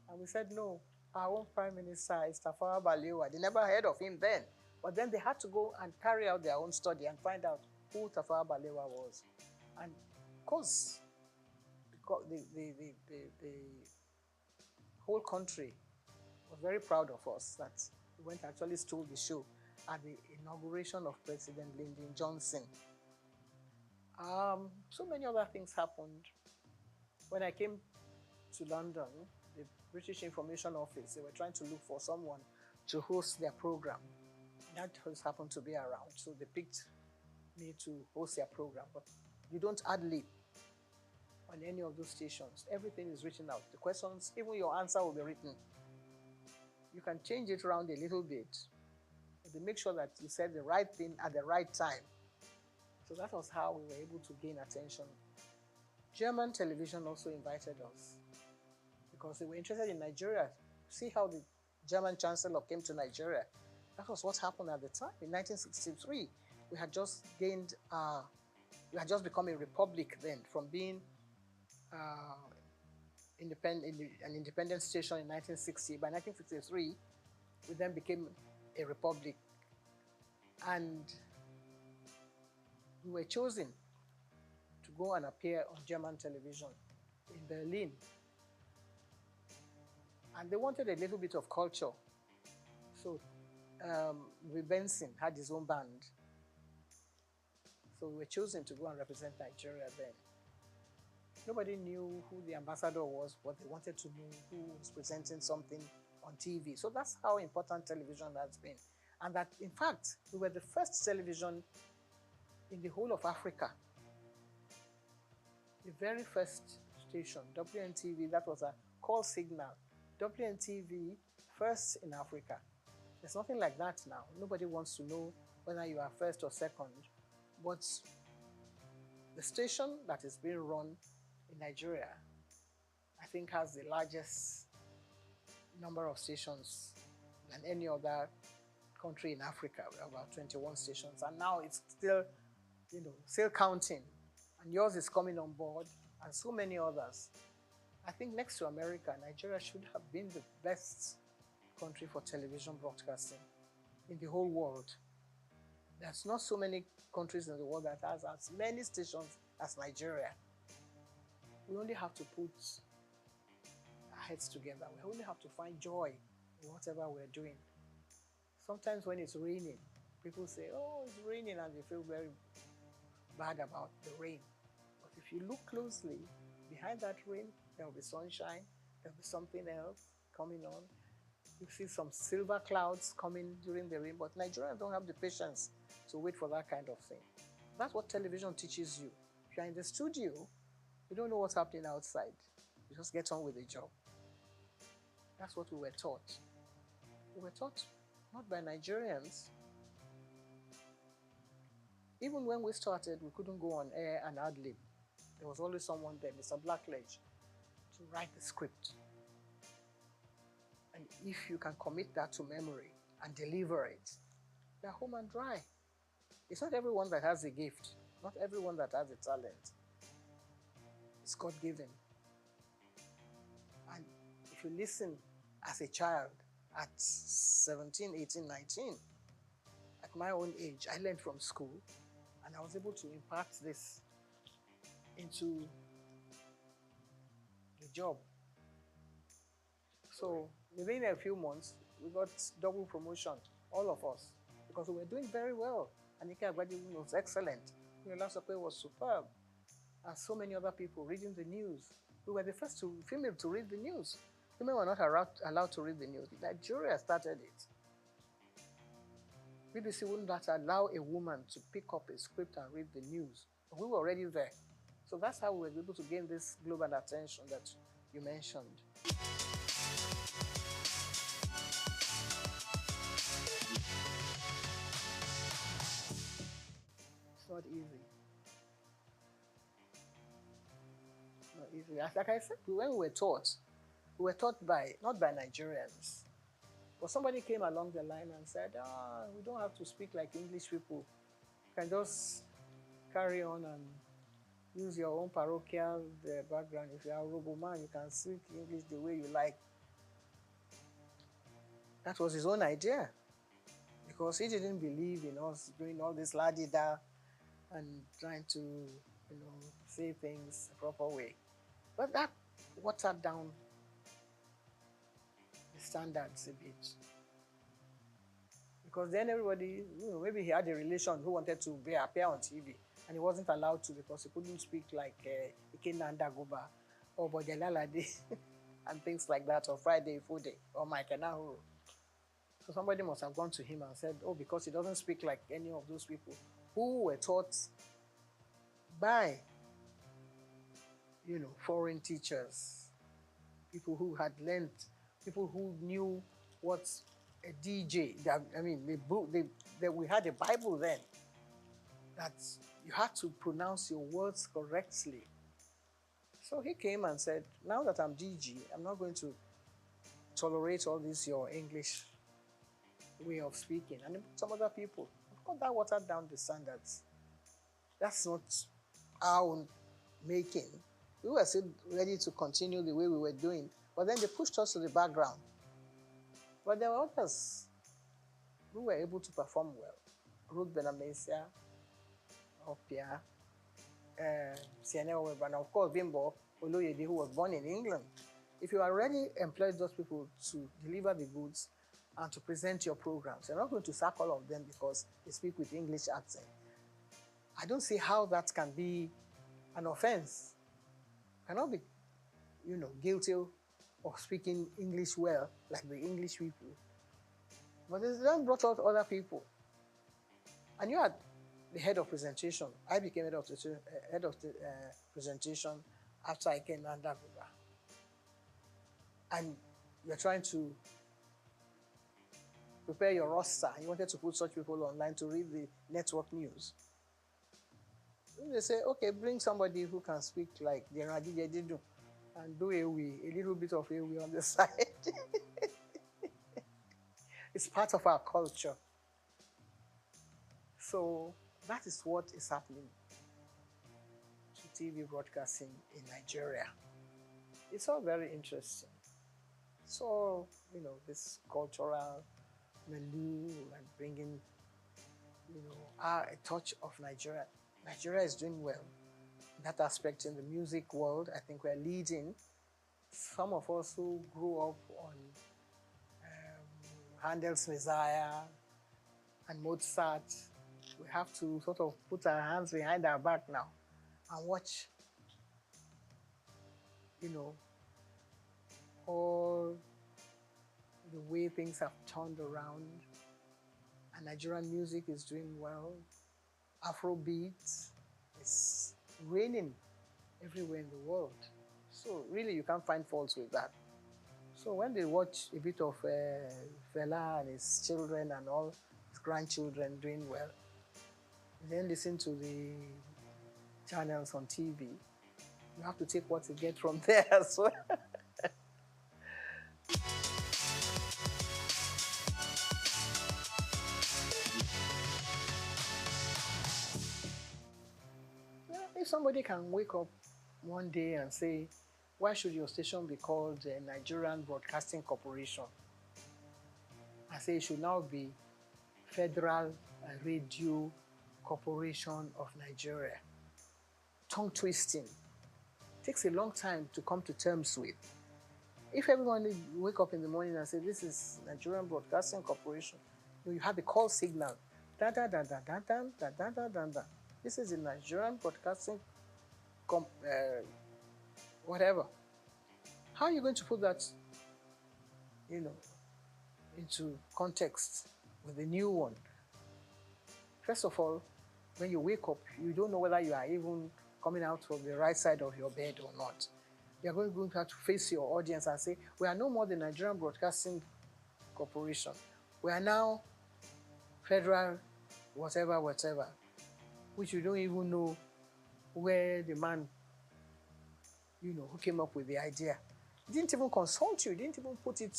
And we said, "No, our own Prime Minister is Tafawa Balewa." They never heard of him then. But then they had to go and carry out their own study and find out who Tafawa Balewa was. And of course, the whole country was very proud of us that we went and actually stole the show at the inauguration of President Lyndon Johnson. So many other things happened. When I came to London, the British Information Office, they were trying to look for someone to host their program. That just happened to be around, so they picked me to host their program. But you don't ad-lib on any of those stations. Everything is written out. The questions, even your answer will be written. You can change it around a little bit, but they make sure that you said the right thing at the right time. So that was how we were able to gain attention. German television also invited us because they were interested in Nigeria. See how the German chancellor came to Nigeria. That was what happened at the time. In 1963, we had just gained, we had just become a republic then, from being an independent station in 1960. By 1963, we then became a republic. And we were chosen to go and appear on German television in Berlin. And they wanted a little bit of culture. So Benson had his own band. So we were chosen to go and represent Nigeria then. Nobody knew who the ambassador was, but they wanted to know who was presenting something on TV. So that's how important television has been. And that, in fact, we were the first television in the whole of Africa. The very first station, WNTV, that was a call signal. WNTV, first in Africa. There's nothing like that now. Nobody wants to know whether you are first or second. But the station that is being run in Nigeria, I think, has the largest number of stations than any other country in Africa. We have about 21 stations, and now it's still, still counting. And yours is coming on board, and so many others. I think next to America, Nigeria should have been the best country for television broadcasting in the whole world. There's not so many countries in the world that has as many stations as Nigeria. We only have to put our heads together. We only have to find joy in whatever we're doing. Sometimes when it's raining, people say, "Oh, it's raining," and they feel very bad about the rain. But if you look closely, behind that rain, there will be sunshine, there will be something else coming on. You see some silver clouds coming during the rain, but Nigerians don't have the patience to wait for that kind of thing. That's what television teaches you. If you're in the studio, you don't know what's happening outside. You just get on with the job. That's what we were taught. We were taught not by Nigerians. Even when we started, we couldn't go on air and ad-lib. There was always someone there, Mr. Blackledge, to write the script. And if you can commit that to memory and deliver it, you're home and dry. It's not everyone that has a gift, not everyone that has a talent. It's God-given. And if you listen as a child at 17, 18, 19. At my own age, I learned from school, and I was able to impart this into the job. So within a few months, we got double promotion, all of us, because we were doing very well. Anika Agbadi was excellent. Sope was superb. And so many other people reading the news. We were the first female to read the news. Women were not allowed to read the news. Nigeria started it. BBC wouldn't allow a woman to pick up a script and read the news. We were already there. So that's how we were able to gain this global attention that you mentioned. It's not easy. Not easy. Like I said, when we were taught by, not by Nigerians, but somebody came along the line and said, we don't have to speak like English people. You can just carry on and use your own parochial background. If you are a Roboman, you can speak English the way you like. That was his own idea, because he didn't believe in us doing all this la-di-da and trying to, say things the proper way. But that watered down the standards a bit. Because then everybody, maybe he had a relation who wanted to appear on TV, and he wasn't allowed to because he couldn't speak like Ikena Ndagoba or Bodelalade and things like that, or Friday Fode or Mike Enahoro. So somebody must have gone to him and said, because he doesn't speak like any of those people who were taught by, foreign teachers, people who had learned, people who knew what a DJ, we had a Bible then, that you had to pronounce your words correctly. So he came and said, now that I'm DG, I'm not going to tolerate all this, your English way of speaking. And some other people, of course, that watered down the standards. That's not our own making. We were still ready to continue the way we were doing, but then they pushed us to the background. But there were others who were able to perform well. Ruth Benamesia, Opia, Sienna Weber, and of course Bimbo Oloyede, who was born in England. If you already employed those people to deliver the goods and to present your programs, you're not going to sack all of them because they speak with English accent. I don't see how that can be an offense. You cannot be, guilty of speaking English well, like the English people. But they then brought out other people. And you had the head of presentation. I became head of the presentation after I came under Buba. And you're trying to prepare your roster. You wanted to put such people online to read the network news. And they say, okay, bring somebody who can speak like the Radidididu and do a little bit of Ewe on the side. It's part of our culture. So that is what is happening to TV broadcasting in Nigeria. It's all very interesting. So, this cultural milieu and bringing, a touch of Nigeria. Nigeria is doing well. In that aspect, in the music world, I think we're leading. Some of us who grew up on Handel's Messiah and Mozart, we have to sort of put our hands behind our back now and watch, all the way things have turned around. And Nigerian music is doing well. Afrobeat is reigning everywhere in the world. So really, you can't find faults with that. So when they watch a bit of Fela and his children and all his grandchildren doing well, then listen to the channels on TV, you have to take what you get from there as well. If somebody can wake up one day and say, why should your station be called the Nigerian Broadcasting Corporation? I say it should now be Federal Radio Corporation of Nigeria. Tongue twisting. Takes a long time to come to terms with. If everyone wake up in the morning and say, this is Nigerian Broadcasting Corporation, you have a call signal. Da da da da da da da da da da da. This is the Nigerian Broadcasting whatever. How are you going to put that, into context with the new one? First of all, when you wake up, you don't know whether you are even coming out from the right side of your bed or not. You're going to have to face your audience and say, we are no more the Nigerian Broadcasting Corporation. We are now Federal whatever, which you don't even know where the man, who came up with the idea. He didn't even consult you, didn't even put it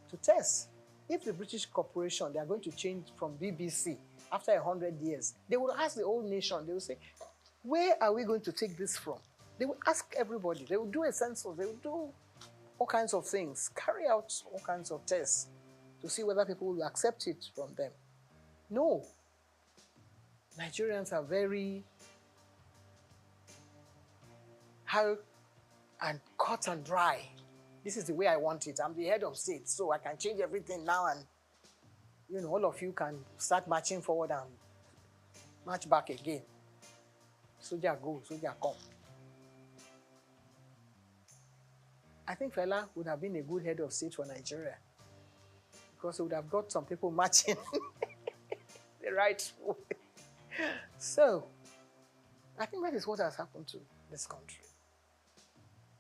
to test. If the British corporation, they are going to change from BBC after 100 years, they will ask the whole nation, they will say, where are we going to take this from? They will ask everybody, they will do a census, they will do all kinds of things, carry out all kinds of tests to see whether people will accept it from them. No. Nigerians are very hard and cut and dry. This is the way I want it. I'm the head of state, so I can change everything now and, all of you can start marching forward and march back again. Soldier go, soldier come. I think Fela would have been a good head of state for Nigeria because he would have got some people marching the right way. So, I think that is what has happened to this country.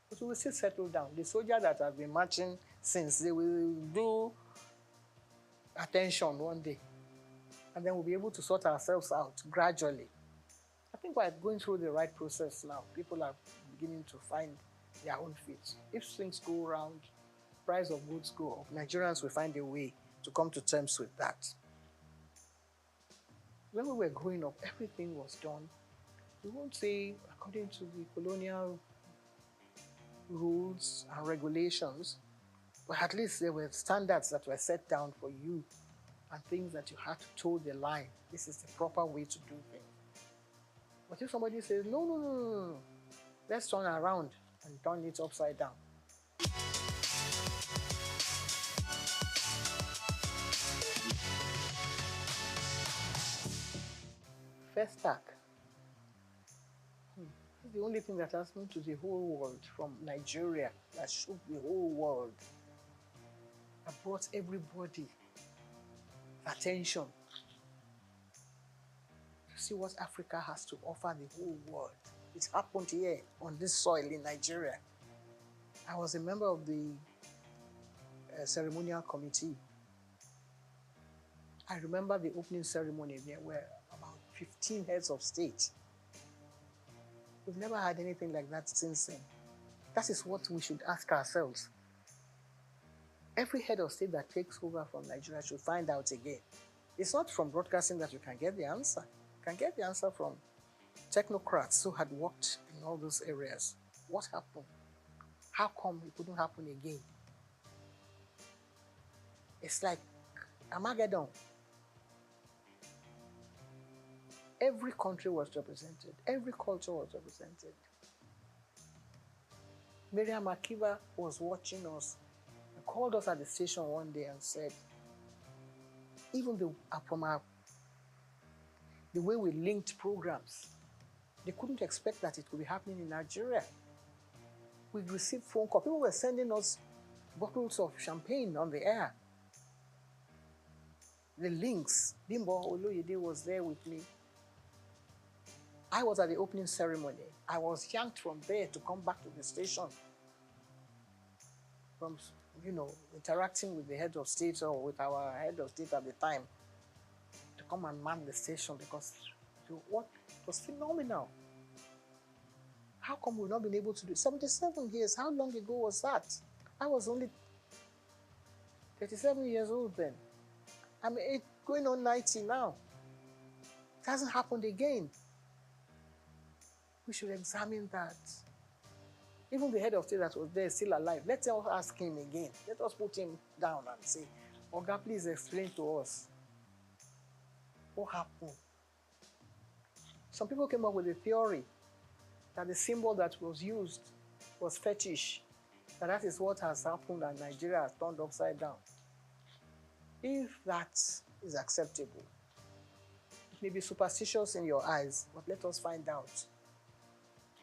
But we will still settle down. The soldiers that have been marching since, they will do attention one day. And then we'll be able to sort ourselves out gradually. I think we're going through the right process now. People are beginning to find their own feet. If things go around, price of goods go up, Nigerians will find a way to come to terms with that. When we were growing up, everything was done. We won't say according to the colonial rules and regulations, but at least there were standards that were set down for you and things that you had to toe the line. This is the proper way to do things. But if somebody says, no, let's turn around and turn it upside down. First stack. It's the only thing that has happened to the whole world from Nigeria that shook the whole world. That brought everybody attention to see what Africa has to offer the whole world. It happened here on this soil in Nigeria. I was a member of the ceremonial committee. I remember the opening ceremony. There were about 15 heads of state. We've never had anything like that since then. That is what we should ask ourselves. Every head of state that takes over from Nigeria should find out again. It's not from broadcasting that you can get the answer. You can get the answer from technocrats who had worked in all those areas. What happened? How come it couldn't happen again? It's like Armageddon. Every country was represented. Every culture was represented. Miriam Akiva was watching us and called us at the station one day and said, even from the way we linked programs, they couldn't expect that it could be happening in Nigeria. We received phone calls. People were sending us bottles of champagne on the air. The links. Bimbo Oloyede was there with me. I was at the opening ceremony. I was yanked from there to come back to the station. From, interacting with the head of state or with our head of state at the time to come and man the station because it was phenomenal. How come we've not been able to do it? 77 years, how long ago was that? I was only 37 years old then. I'm going on 90 now. It hasn't happened again. We should examine that. Even the head of state that was there is still alive. Let us ask him again. Let us put him down and say, Oga, please explain to us what happened. Some people came up with a theory that the symbol that was used was fetish, that is what has happened and Nigeria has turned upside down. If that is acceptable, it may be superstitious in your eyes, but let us find out.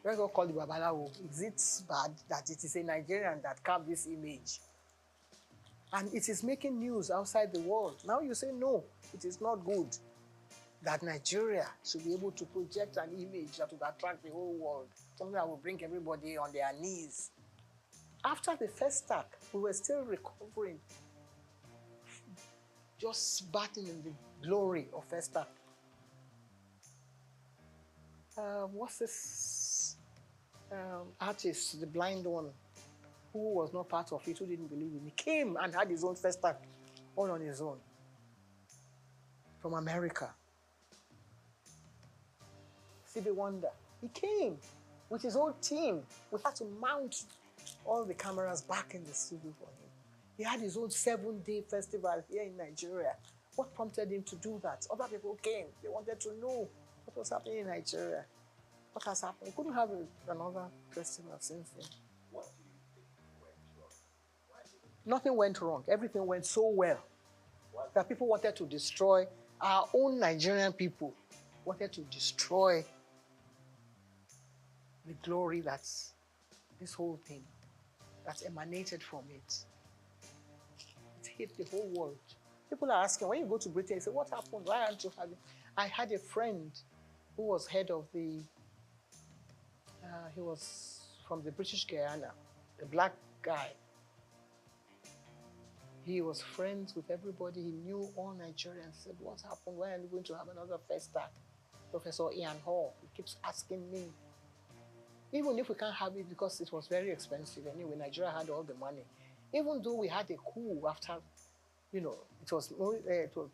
Let's go call the Babalawo. Is it bad that it is a Nigerian that carved this image? And it is making news outside the world. Now you say, no, it is not good that Nigeria should be able to project an image that would attract the whole world, something that will bring everybody on their knees. After the first attack, we were still recovering, just bathing in the glory of first attack. What's this artist, the blind one, who was not part of it, who didn't believe in it? He came and had his own first act, all on his own, from America. Stevie Wonder, he came with his whole team. We had to mount all the cameras back in the studio for him. He had his own 7-day festival here in Nigeria. What prompted him to do that? Other people came. They wanted to know what was happening in Nigeria. What has happened? We couldn't have another festival since then. What do you think went wrong? Nothing went wrong. Everything went so well that people wanted to destroy our own Nigerian people, wanted to destroy the glory that's this whole thing that's emanated from it. It hit the whole world. People are asking, when you go to Britain, you say, what happened? Why aren't you having? I had a friend who was head of the, he was from the British Guyana, a black guy. He was friends with everybody. He knew all Nigerians. Said, what happened? Why are we going to have another festa? Professor Ian Hall, he keeps asking me. Even if we can't have it because it was very expensive anyway, Nigeria had all the money. Even though we had a coup after, you know, it was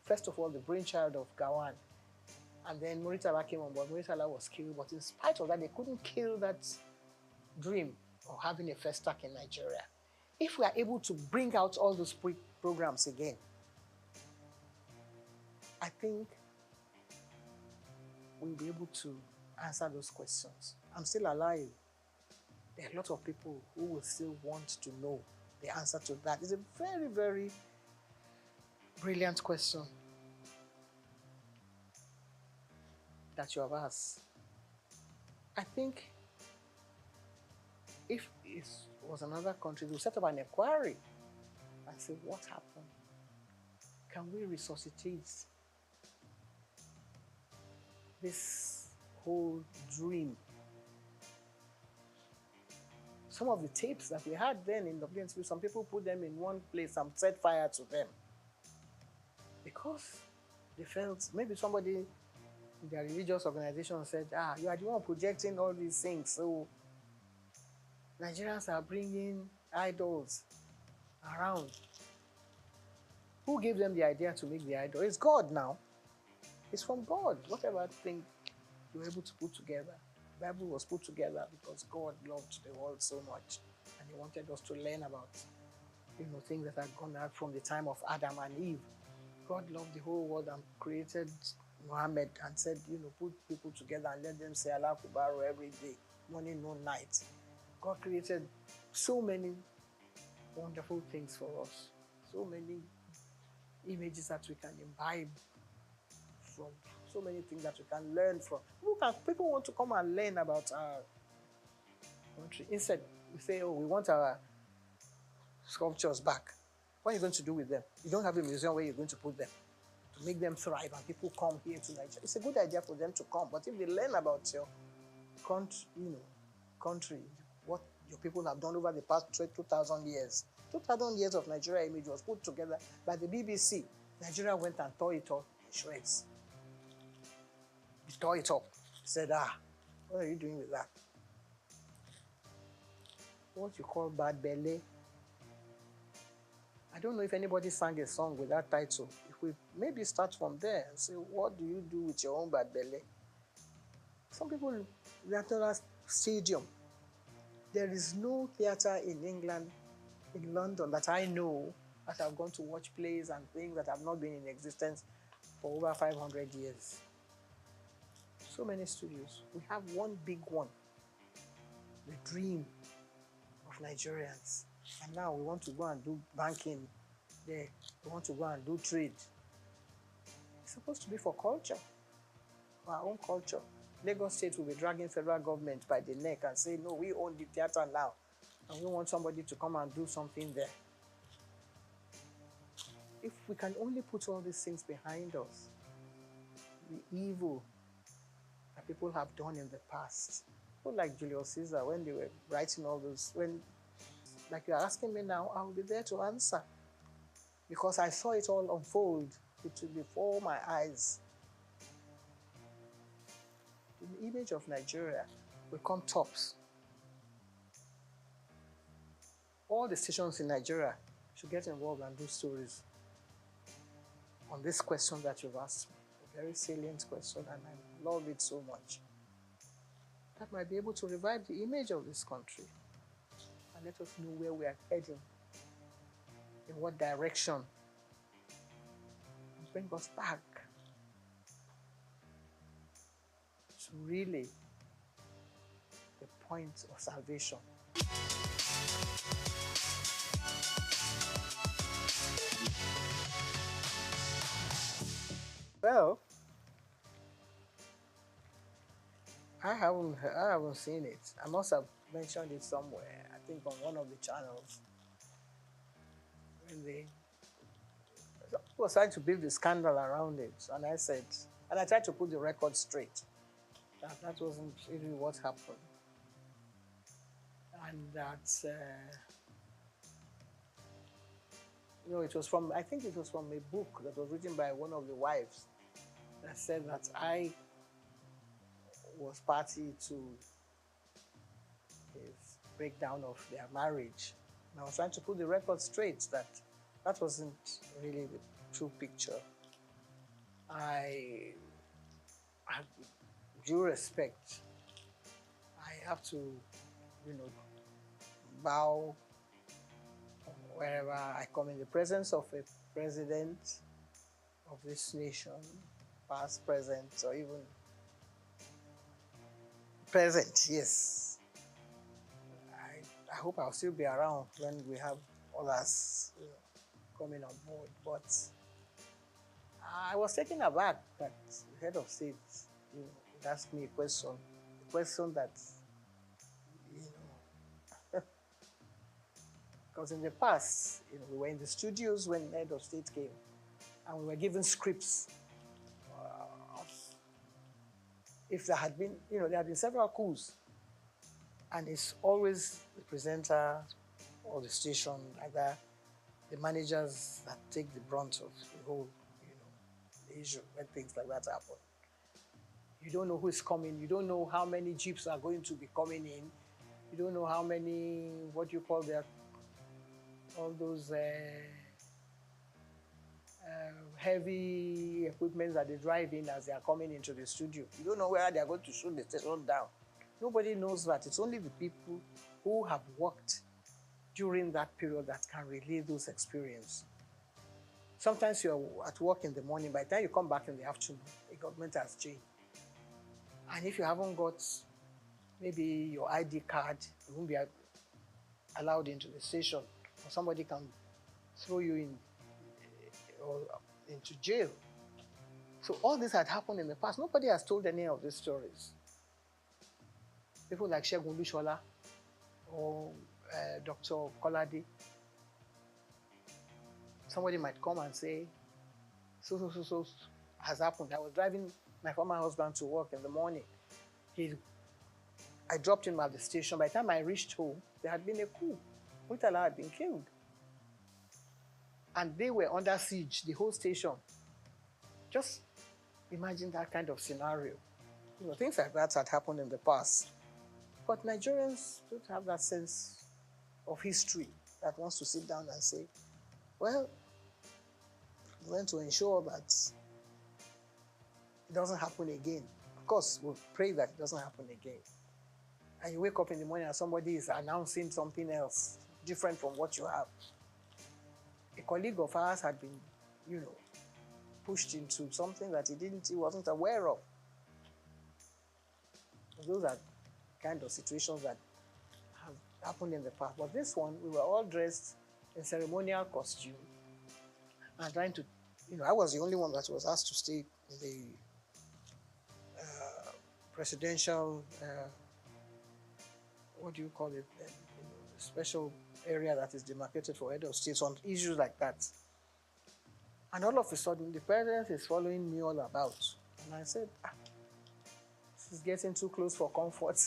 first of all the brainchild of Gawan. And then Muritala came on board. Muritala was killed, but in spite of that, they couldn't kill that dream of having a festac in Nigeria. If we are able to bring out all those programs again, I think we'll be able to answer those questions. I'm still alive. There are a lot of people who will still want to know the answer to that. It's a very, very brilliant question that you have asked. I think if it was another country, we'll set up an inquiry and say, what happened? Can we resuscitate this whole dream? Some of the tapes that we had then in the WNTV, some people put them in one place and set fire to them because they felt maybe somebody in their religious organization said, you are the one projecting all these things, so Nigerians are bringing idols around. Who gave them the idea to make the idol? It's God now. It's from God. Whatever thing you were able to put together, the Bible was put together because God loved the world so much, and He wanted us to learn about, things that had gone out from the time of Adam and Eve. God loved the whole world and created Muhammad and said, put people together and let them say Allah Akbar every day, morning, noon, night. God created so many wonderful things for us, so many images that we can imbibe from, so many things that we can learn from. People want to come and learn about our country. Instead, we say, we want our sculptures back. What are you going to do with them? You don't have a museum where you're going to put them to make them thrive and people come here to Nigeria. It's a good idea for them to come, but if they learn about your country, what your people have done over the past 2,000 years. 2,000 years of Nigeria image was put together by the BBC. Nigeria went and tore it up in shreds. He tore it up. He said, what are you doing with that? What you call bad belly. I don't know if anybody sang a song with that title. If we maybe start from there and say, what do you do with your own bad belly? Some people, they are not a stadium. There is no theater in England, in London, that I know that I've gone to watch plays and things that have not been in existence for over 500 years. So many studios. We have one big one, the dream of Nigerians. And now we want to go and do banking there. We want to go and do trade. It's supposed to be for culture, for our own culture. Lagos State will be dragging federal government by the neck and say, no, we own the theater now, and we want somebody to come and do something there. If we can only put all these things behind us, the evil that people have done in the past, people like Julius Caesar, when they were writing all those, like you're asking me now, I'll be there to answer, because I saw it all unfold before my eyes. The image of Nigeria will come tops. All the stations in Nigeria should get involved and do stories on this question that you've asked me. A very salient question, and I love it so much. That might be able to revive the image of this country and let us know where we are heading, in what direction, and bring us back to really the point of salvation. Well, I haven't seen it. I must have mentioned it somewhere, I think on one of the channels. When they was trying to build the scandal around it, and I said, and I tried to put the record straight. That wasn't really what happened. And that, it was from, I think it was from a book that was written by one of the wives that said that I was party to his breakdown of their marriage. And I was trying to put the record straight that that wasn't really the true picture. I have due respect. I have to, bow wherever I come in the presence of a president of this nation, past, present, or even present, yes. I hope I'll still be around when we have others coming on board. But I was taken aback that the head of state asked me a question that, because in the past, we were in the studios when the head of state came, and we were given scripts. If there had been, there had been several coups, and it's always the presenter or the station, either the managers that take the brunt of the whole, the issue when things like that happen. You don't know who's coming. You don't know how many jeeps are going to be coming in. You don't know how many, what you call all those heavy equipment that they drive in as they are coming into the studio. You don't know whether they are going to shoot the station down. Nobody knows that. It's only the people who have worked during that period that can relay those experiences. Sometimes you're at work in the morning, by the time you come back in the afternoon, the government has changed. And if you haven't got maybe your ID card, you won't be allowed into the station, or somebody can throw you in or into jail. So all this had happened in the past. Nobody has told any of these stories. People like Segun Lushola or Dr. Kolade. Somebody might come and say, so has happened. I was driving my former husband to work in the morning. I dropped him at the station. By the time I reached home, there had been a coup. Murtala had been killed. And they were under siege, the whole station. Just imagine that kind of scenario. Things like that had happened in the past. But Nigerians don't have that sense of history that wants to sit down and say, well, we want to ensure that it doesn't happen again. Of course, we'll pray that it doesn't happen again. and you wake up in the morning and somebody is announcing something else, different from what you have. A colleague of ours had been, pushed into something that he wasn't aware of. Those are kind of situations that have happened in the past. But this one, we were all dressed in ceremonial costume and trying to, I was the only one that was asked to stay in the presidential, what do you call it, special area that is demarcated for head of states on issues like that. And all of a sudden, the president is following me all about. And I said, this is getting too close for comfort.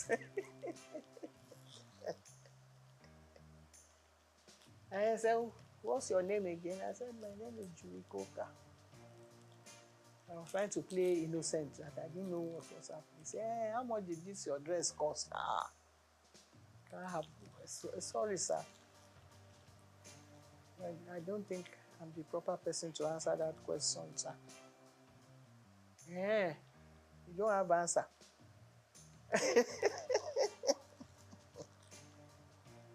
And I said, what's your name again? I said, my name is Julie Coker. I was trying to play innocent, that I didn't know what was happening. He said, hey, how much did this your dress cost? Can I have, sorry, sir. I don't think I'm the proper person to answer that question, sir. Yeah, you don't have answer.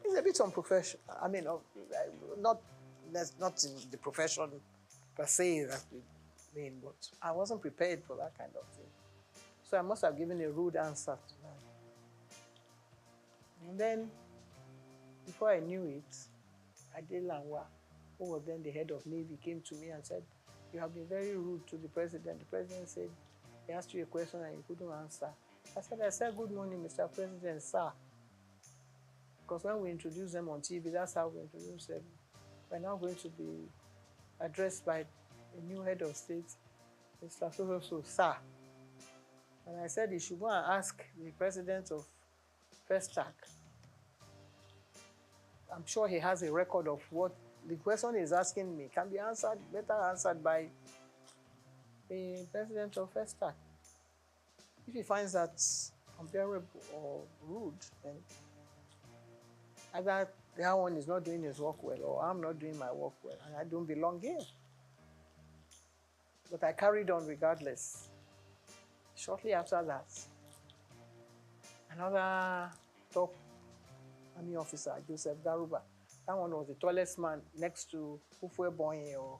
It's a bit unprofessional. I mean, not in the profession per se that we mean, but I wasn't prepared for that kind of thing. So I must have given a rude answer to that. And then, before I knew it, Ade Lanwa, who was then the head of Navy, came to me and said, you have been very rude to the president. The president said, he asked you a question and you couldn't answer. I said, good morning, Mr. President, sir. Because when we introduce them on TV, that's how we introduce them. We're now going to be addressed by a new head of state, Mr. So, sir. And I said he should go and ask the president of Souq. I'm sure he has a record of what the question is asking me can be answered, better answered by the president of Souq. If he finds that unbearable or rude, then either that one is not doing his work well or I'm not doing my work well and I don't belong here. But I carried on regardless. Shortly after that, another top army officer, Joseph Garuba, that one was the tallest man next to Ufwe Bonye, or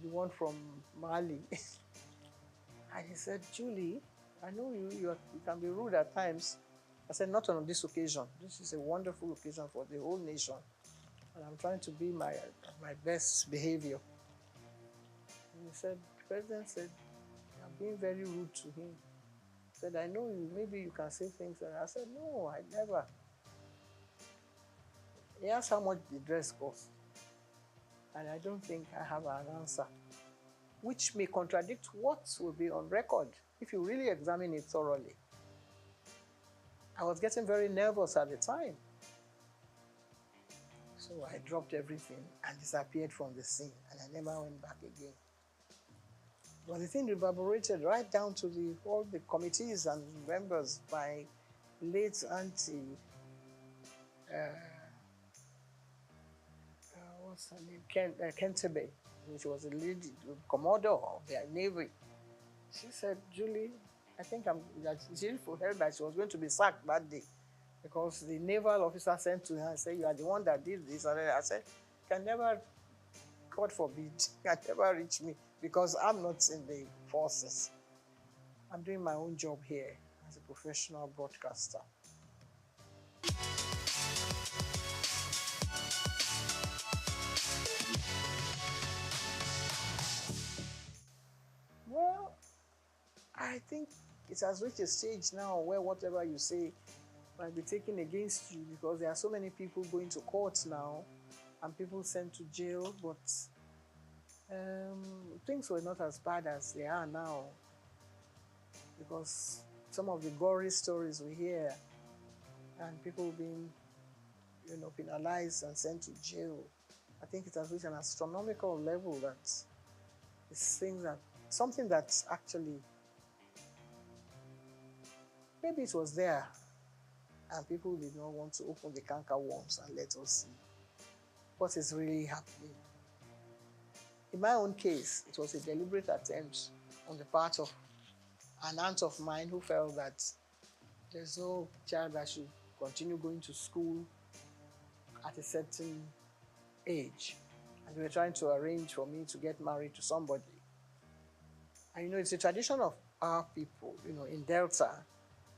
the one from Mali. And he said, Julie, I know you can be rude at times. I said, not on this occasion. This is a wonderful occasion for the whole nation. And I'm trying to be my best behavior. And he said, the president said, I'm being very rude to him. He said, I know you, maybe you can say things. And I said, no, I never. He asked how much the dress cost. And I don't think I have an answer, which may contradict what will be on record if you really examine it thoroughly. I was getting very nervous at the time. So I dropped everything and disappeared from the scene, and I never went back again. But the thing reverberated right down to all the committees and members. My late auntie, what's her name? Kentebe, which was the lead commodore of the Navy. She said, Julie, I think she heard that she was going to be sacked that day because the naval officer sent to her and said, you are the one that did this. And I said, can never, God forbid, can never reach me because I'm not in the forces. I'm doing my own job here as a professional broadcaster. Well, I think it has reached a stage now where whatever you say might be taken against you because there are so many people going to court now and people sent to jail, but things were not as bad as they are now because some of the gory stories we hear and people being, penalized and sent to jail, I think it has reached an astronomical level that it's something that's actually, maybe it was there and people did not want to open the canker worms and let us see what is really happening. In my own case, it was a deliberate attempt on the part of an aunt of mine who felt that there's no child that should continue going to school at a certain age. And they were trying to arrange for me to get married to somebody. And you know, it's a tradition of our people, you know, in Delta,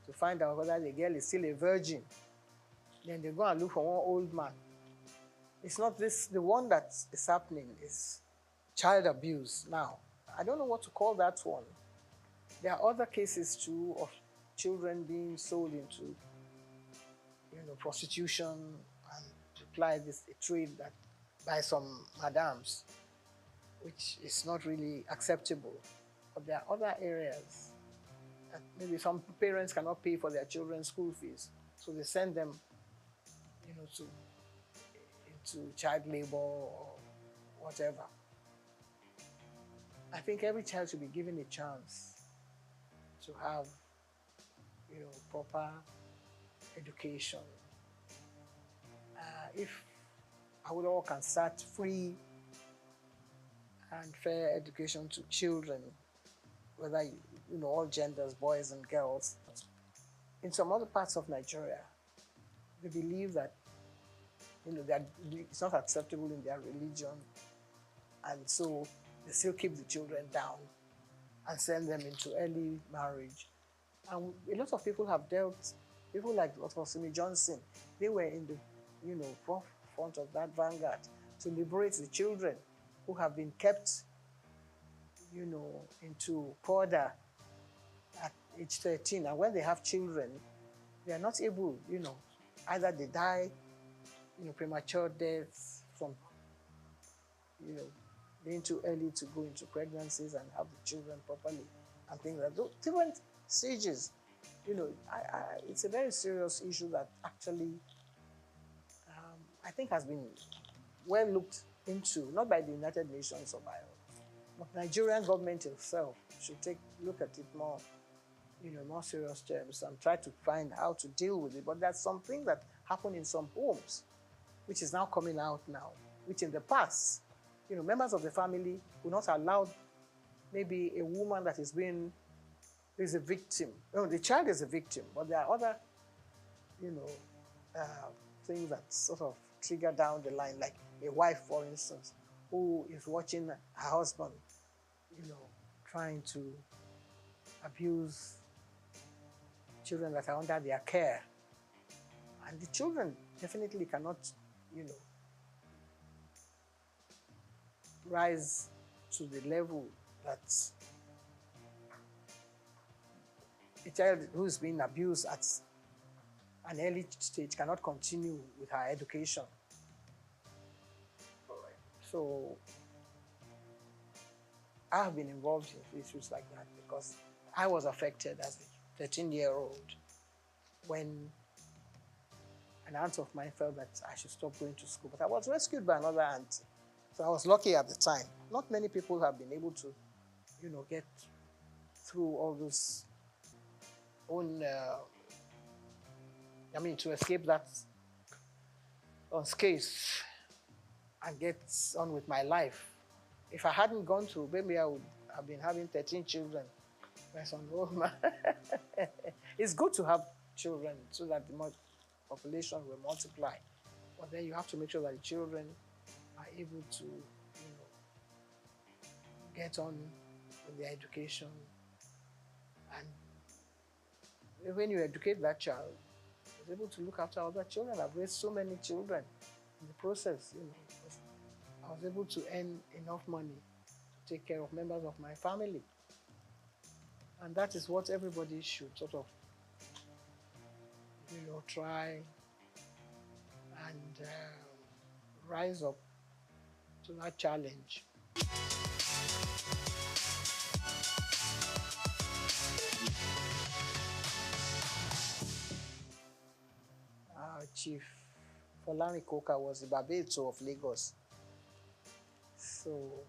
to find out whether the girl is still a virgin. Then they go and look for one old man. It's not this, the one that is happening is child abuse now. I don't know what to call that one. There are other cases too of children being sold into, you know, prostitution and apply this a trade that by some madams, which is not really acceptable. But there are other areas that maybe some parents cannot pay for their children's school fees, so they send them, you know, into child labor or whatever. I think every child should be given a chance to have, you know, proper education. If all can start free and fair education to children, whether, you know, all genders, boys and girls. In some other parts of Nigeria, they believe that, you know, that it's not acceptable in their religion, and so they still keep the children down and send them into early marriage. And a lot of people have dealt, people like Dr. Simi Johnson, they were in the, you know, forefront of that vanguard to liberate the children who have been kept, you know, into Porda at age 13. And when they have children, they are not able, you know, either they die, you know, premature deaths from, you know, being too early to go into pregnancies and have the children properly and things like that. Different stages, you know, it's a very serious issue that actually I think has been well looked into, not by the United Nations or by, but Nigerian government itself should look at it more, you know, more serious terms and try to find how to deal with it. But there's something that happened in some homes, which is now coming out now, which in the past, you know, members of the family will not allow maybe a woman that is a victim. No, the child is a victim, but there are other, you know, things that sort of trigger down the line, like a wife, for instance, who is watching her husband, you know, trying to abuse children that are under their care. And the children definitely cannot, you know, rise to the level that a child who's been abused at an early stage cannot continue with her education. So I have been involved in issues like that because I was affected as a 13-year-old when an aunt of mine felt that I should stop going to school. But I was rescued by another aunt. So I was lucky at the time. Not many people have been able to, you know, get through all those own, to escape that unscathed and get on with my life. If I hadn't gone to, maybe I would have been having 13 children. It's good to have children so that the population will multiply. But then you have to make sure that the children are able to, you know, get on with their education. And when you educate that child, he's able to look after other children. I've raised so many children in the process, you know, because I was able to earn enough money to take care of members of my family. And that is what everybody should sort of, you know, try and rise up to that challenge. Chief Folani Koka was the Babeto of Lagos. So,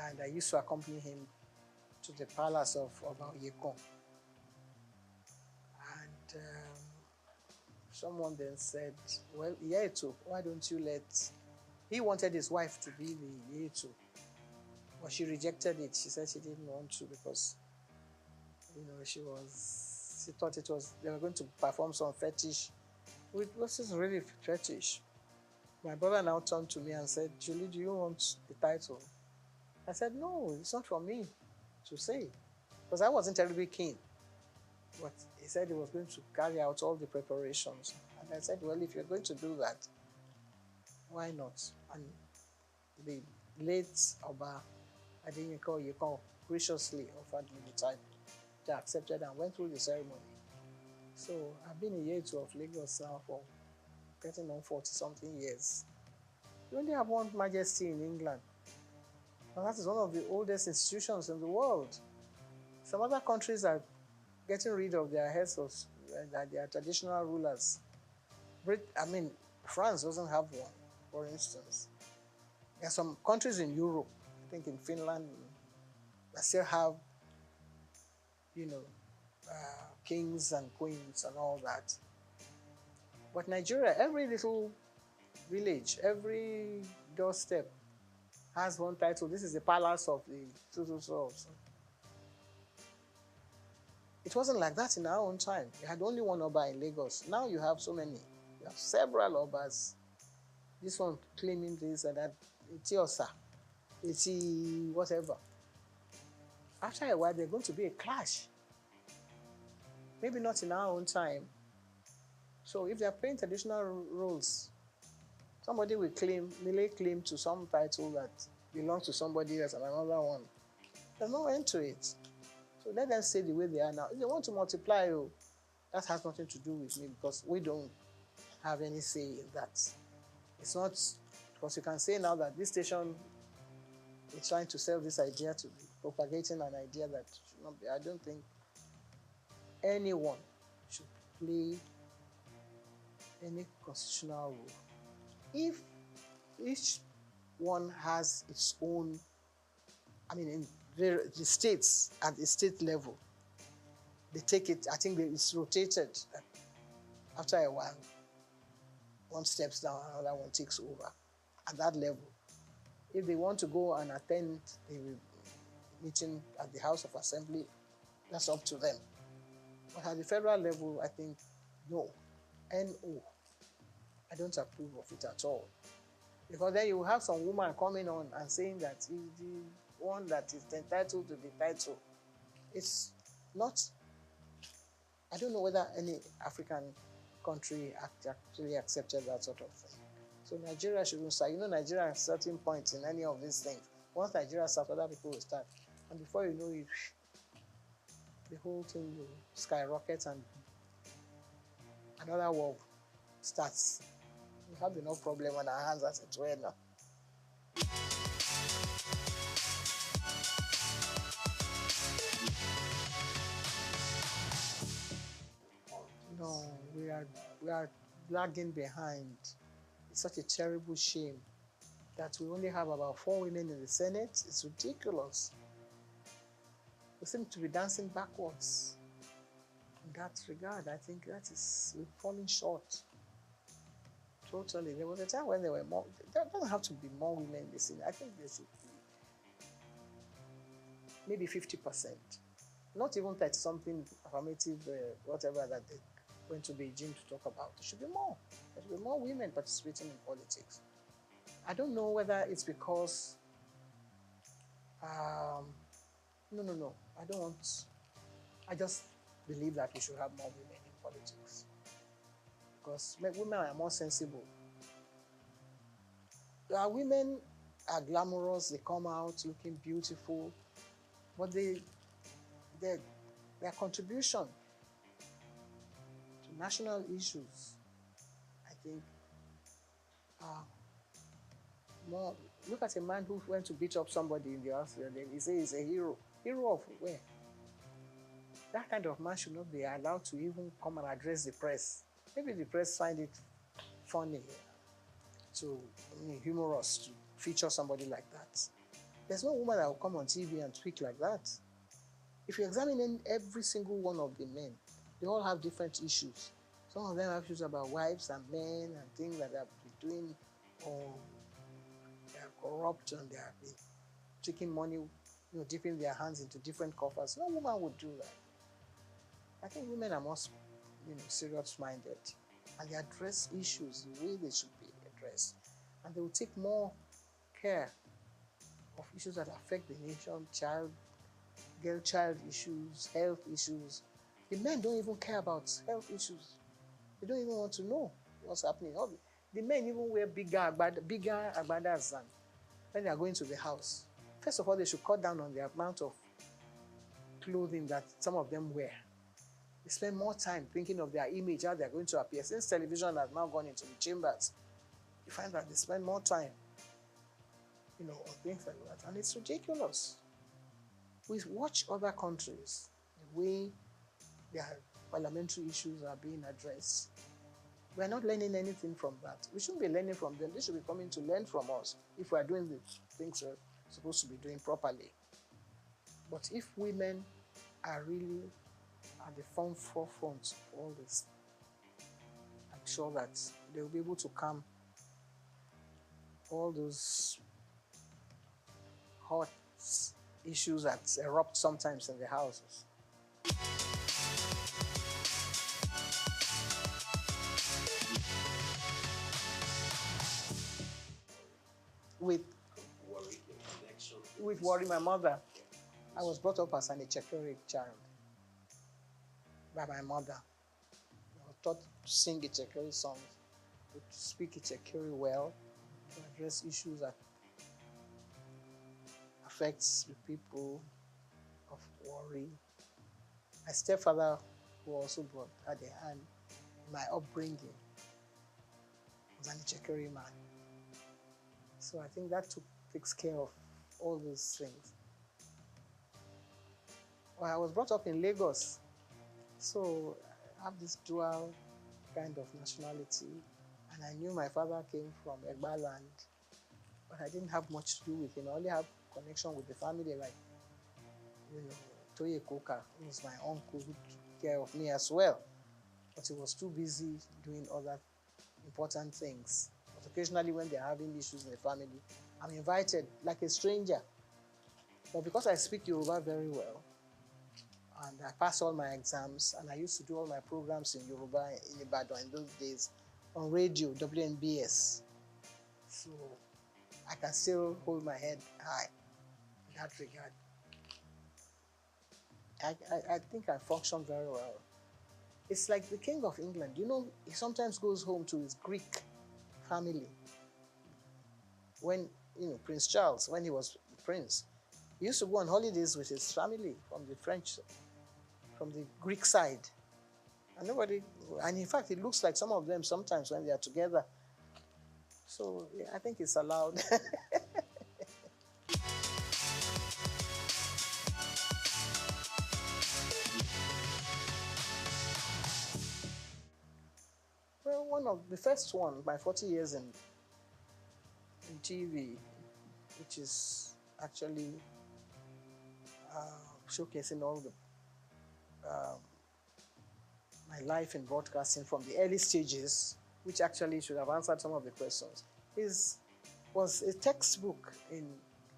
and I used to accompany him to the palace of Obaoyekon. And someone then said, well, Yeto, why don't you let... He wanted his wife to be the Yeto, but she rejected it. She said she didn't want to because, you know, she thought they were going to perform some fetish It was just really fetish. My brother now turned to me and said, Julie, do you want the title? I said, no, it's not for me to say, because I wasn't terribly keen. But he said he was going to carry out all the preparations. And I said, well, if you're going to do that, why not? And the late Oba Adeyinka Oyeko graciously offered me the title. I accepted and went through the ceremony. So I've been a year two of Lagos now for getting on 40-something years. We only have one majesty in England. And that is one of the oldest institutions in the world. Some other countries are getting rid of their heads of their traditional rulers. France doesn't have one, for instance. There are some countries in Europe, I think in Finland, that still have, kings and queens and all that. But Nigeria, every little village, every doorstep has one title. This is the palace of the so. It wasn't like that in our own time. You had only one Oba in Lagos. Now you have so many. You have several Obas. This one claiming this and that. Itiosa. Iti whatever. After a while, there's going to be a clash. Maybe not in our own time. So if they're playing traditional roles, somebody will lay claim to some title that belongs to somebody else and another one. There's no end to it. So let them stay the way they are now. If they want to multiply, that has nothing to do with me because we don't have any say in that. It's not, because you can say now that this station is trying to sell this idea to be propagating an idea that should not be. I don't think anyone should play any constitutional role. If each one has its own, in the states, at the state level, they take it, I think it's rotated after a while. One steps down, another one takes over at that level. If they want to go and attend the meeting at the House of Assembly, that's up to them. But at the federal level, I think, no. No. I don't approve of it at all. Because then you will have some woman coming on and saying that he's the one that is entitled to the title. It's not, I don't know whether any African country actually accepted that sort of thing. So Nigeria shouldn't start. Nigeria at certain points in any of these things. Once Nigeria starts, other people will start. And before you know it, the whole thing will skyrocket and another war starts. We have enough problem on our hands as it were now. No, we are lagging behind. It's such a terrible shame that we only have about 4 women in the Senate. It's ridiculous. We seem to be dancing backwards. In that regard, I think we're falling short. Totally. There was a time when there were more. There doesn't have to be more women in the Senate. I think there should be maybe 50%. Not even 30-something affirmative, whatever that they went to Beijing to talk about. There should be more. There should be more women participating in politics. I don't know whether it's because. No. I don't want. I just believe that we should have more women in politics. Because women are more sensible. Women are glamorous, they come out looking beautiful, but their contribution to national issues, I think, more. Look at a man who went to beat up somebody in the house, and then he says he's a hero. Hero of where? That kind of man should not be allowed to even come and address the press. Maybe the press find it funny, humorous to feature somebody like that. There's no woman that will come on TV and speak like that. If you examine every single one of the men, they all have different issues. Some of them have issues about wives and men and things that they have been doing, or they are corrupt and they have been taking money, dipping their hands into different coffers. No woman would do that. I think women are more, serious-minded. and they address issues the way they should be addressed. And they will take more care of issues that affect the nation, girl-child issues, health issues. The men don't even care about health issues. They don't even want to know what's happening. The men even wear bigger agbadas than when they are going to the house. First of all, they should cut down on the amount of clothing that some of them wear. They spend more time thinking of their image, how they're going to appear. Since television has now gone into the chambers, you find that they spend more time, on things like that. And it's ridiculous. We watch other countries, the way their parliamentary issues are being addressed. We're not learning anything from that. We shouldn't be learning from them. They should be coming to learn from us if we're doing the things we're supposed to be doing properly. But if women are really at the forefront of all this, I'm sure that they'll be able to calm all those hot issues that erupt sometimes in the houses. With worry, my mother. I was brought up as an Ichekiri child by my mother. I was taught to sing Ichekiri songs, to speak Ichekiri well, to address issues that affects the people of worry. My stepfather, who also brought had a hand in my upbringing, was an Ichekiri man. So I think that takes care of all those things. Well, I was brought up in Lagos, so I have this dual kind of nationality, and I knew my father came from Egba land, but I didn't have much to do with him. I only have connection with the family, like, Toye Koka, who was my uncle, who took care of me as well, but he was too busy doing other important things. But occasionally when they're having issues in the family, I'm invited like a stranger. But because I speak Yoruba very well, and I passed all my exams, and I used to do all my programs in Yoruba in Ibadan in those days on radio, WNBS. So I can still hold my head high in that regard. I think I function very well. It's like the King of England. He sometimes goes home to his Greek family. When, Prince Charles, when he was prince, he used to go on holidays with his family from the Greek side. And in fact, it looks like some of them sometimes when they are together. So yeah, I think it's allowed. Well, one of the first one, my 40 years in TV, which is actually showcasing all the my life in broadcasting from the early stages, which actually should have answered some of the questions, was a textbook in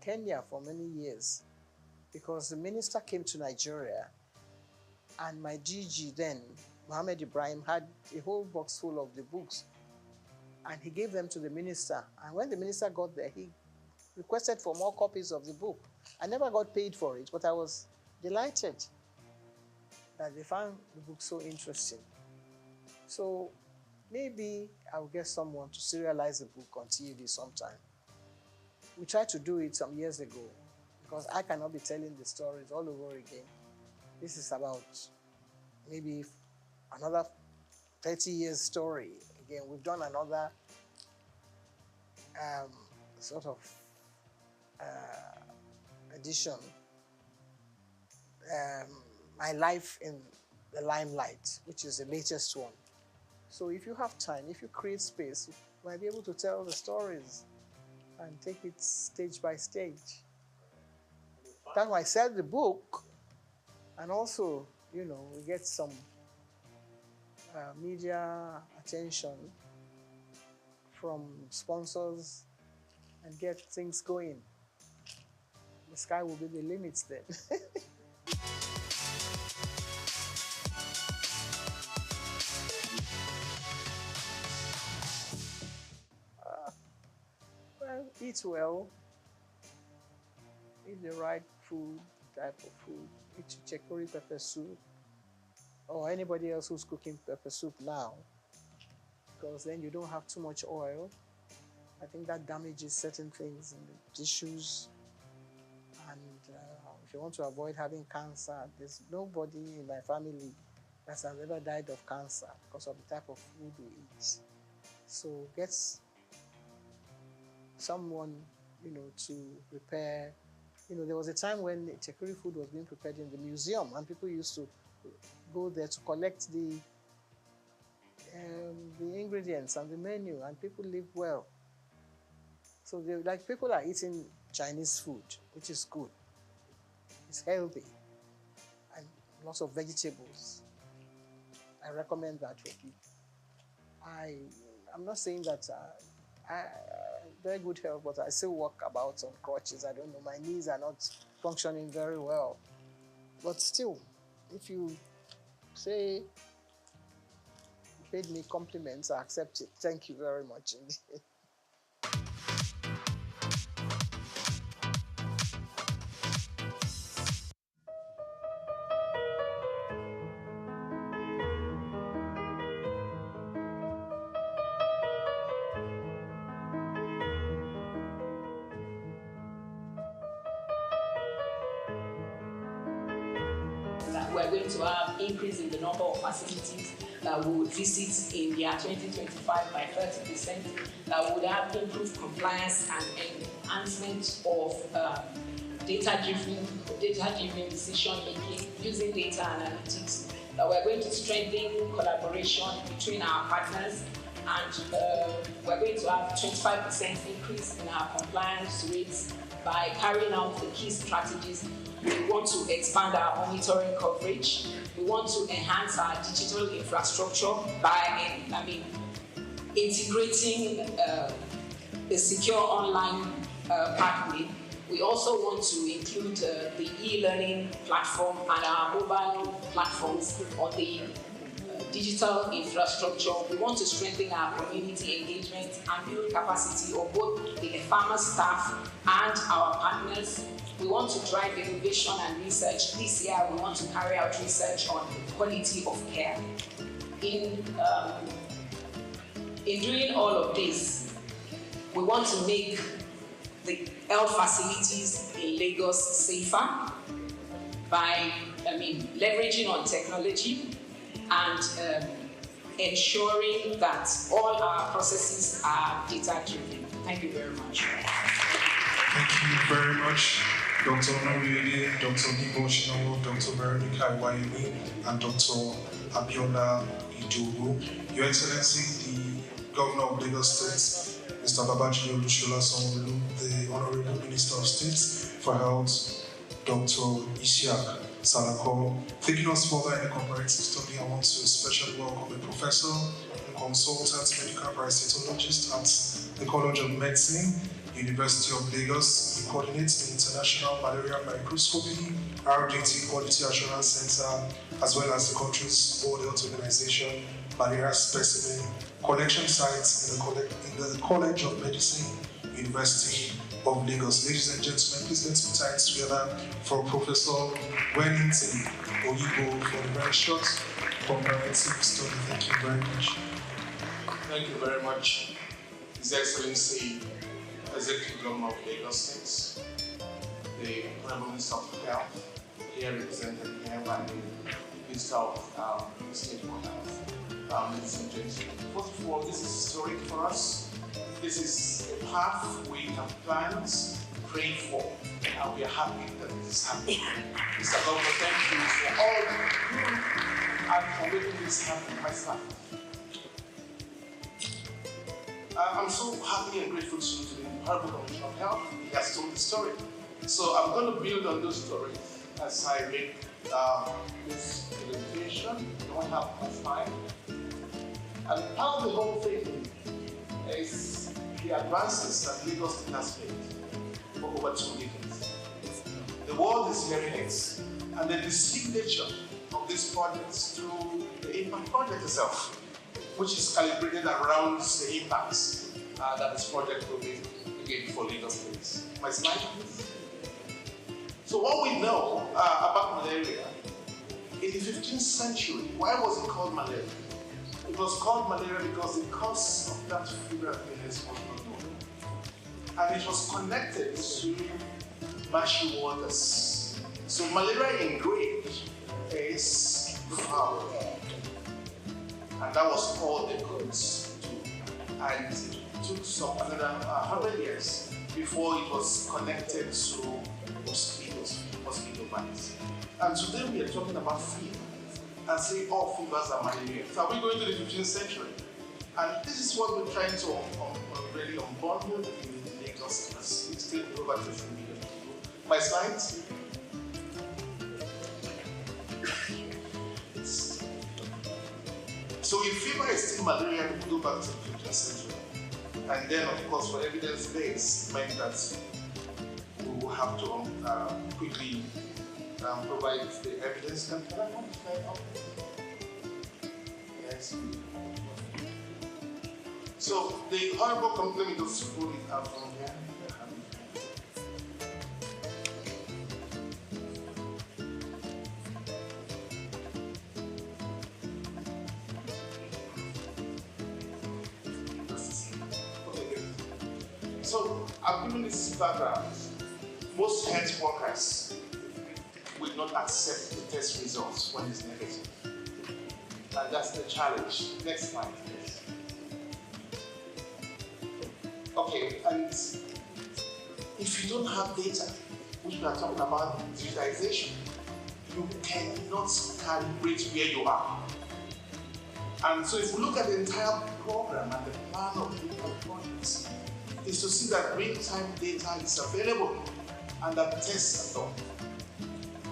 Kenya for many years, because the minister came to Nigeria, and my DG then, Mohammed Ibrahim, had a whole box full of the books, and he gave them to the minister. And when the minister got there, he requested for more copies of the book. I never got paid for it, but I was delighted that they found the book so interesting. So maybe I'll get someone to serialize the book on TV sometime. We tried to do it some years ago, because I cannot be telling the stories all over again. This is about maybe another 30 years story. Again, we've done another sort of edition. My Life in the Limelight, which is the latest one. So if you have time, if you create space, you might be able to tell the stories and take it stage by stage. That's why I sell the book, and also, we get some media attention from sponsors and get things going. The sky will be the limit then. eat well, eat the right food, type of food, eat chicory pepper soup, or anybody else who's cooking pepper soup now, because then you don't have too much oil. I think that damages certain things in the tissues. And if you want to avoid having cancer, there's nobody in my family that has ever died of cancer because of the type of food we eat. So get someone, to prepare. There was a time when chicory food was being prepared in the museum, and people used to go there to collect the ingredients and the menu, and people lived well. So people are eating Chinese food, which is good. It's healthy, and lots of vegetables. I recommend that for people. I'm not saying that I very good health, but I still walk about on crutches. I don't know, my knees are not functioning very well. But still, if you say you paid me compliments, I accept it. Thank you very much indeed. We're going to have increase in the number of facilities that we would visit in the year 2025 by 30%, that would have improved compliance and enhancement of data-driven decision making using data analytics, that we're going to strengthen collaboration between our partners, and we're going to have 25% increase in our compliance rates by carrying out the key strategies. We want to expand our monitoring coverage. We want to enhance our digital infrastructure by integrating a secure online pathway. We also want to include the e-learning platform and our mobile platforms on the digital infrastructure. We want to strengthen our community engagement and build capacity of both the farmer staff and our partners. We want to drive innovation and research. This year, we want to carry out research on quality of care. In doing all of this, we want to make the health facilities in Lagos safer by leveraging on technology and ensuring that all our processes are data-driven. Thank you very much. Thank you very much, Dr. Onoriede, Dr. Nibo Shinawo, Dr. Veronica Iwayemi, and Dr. Abiola Idowu. Your Excellency, the Governor of Lagos State, Mr. Babajide Olusola Sanwo-Olu, the Honorable Minister of State for Health, Dr. Isiaq Salako. Taking us further in the comparative study, I want to especially welcome a professor and consultant medical parasitologist at the College of Medicine, University of Lagos. He coordinates the International Malaria Microscopy RDT Quality Assurance Center, as well as the country's World Health Organization malaria specimen collection sites in the College of Medicine, University of Lagos. Ladies and gentlemen, please let's put hands together for Professor Wellington Oyibo for the very short comparative study. Thank you very much. Thank you very much, His Excellency, Executive Governor of Lagos State, the Honorable Minister of Health, here represented here by the Minister of State for Health. Ladies and gentlemen, first of all, this is historic for us. This is a path we have planned, prayed for, and we are happy that it is happening. Mr. Governor, thank you for all you do and for making this happen myself. I'm so happy and grateful to the Honorable Commissioner of Health. He has told the story. So I'm going to build on those stories as I make this presentation. I don't have much time. And part of the whole thing is the advances that Lagos has made for over 2 decades. The world is hearing it, and the distinct nature of this project through the impact project itself, which is calibrated around the impacts that this project will be again for Lagos States. My slide, please. So what we know about malaria, in the 15th century, why was it called malaria? It was called malaria because the cause of that fever illness was not known. And it was connected to marshy waters. So malaria in Greek is foul. And that was all they could do. And it took some another 100 years before it was connected to mosquito bites. And today we are talking about fever and say all fevers are malaria. So are we going to the 15th century? And this is what we're trying to really unbundle in Lagos as 16 over 50 million people. My slides. So if fever is still malaria, we go back to the 15th century. And then, of course, for evidence base, meant that we will have to quickly provide the evidence. Can I have the slide up? Yes. So the horrible complaint of school is out from here. So I've given this background. Most health workers will not accept the test results when it's negative. And that's the challenge. Next slide, please. Okay, and if you don't have data, which we are talking about digitization, you cannot calibrate where you are. And so if we look at the entire program and the plan of digital projects, is to see that real-time data is available and that tests are done.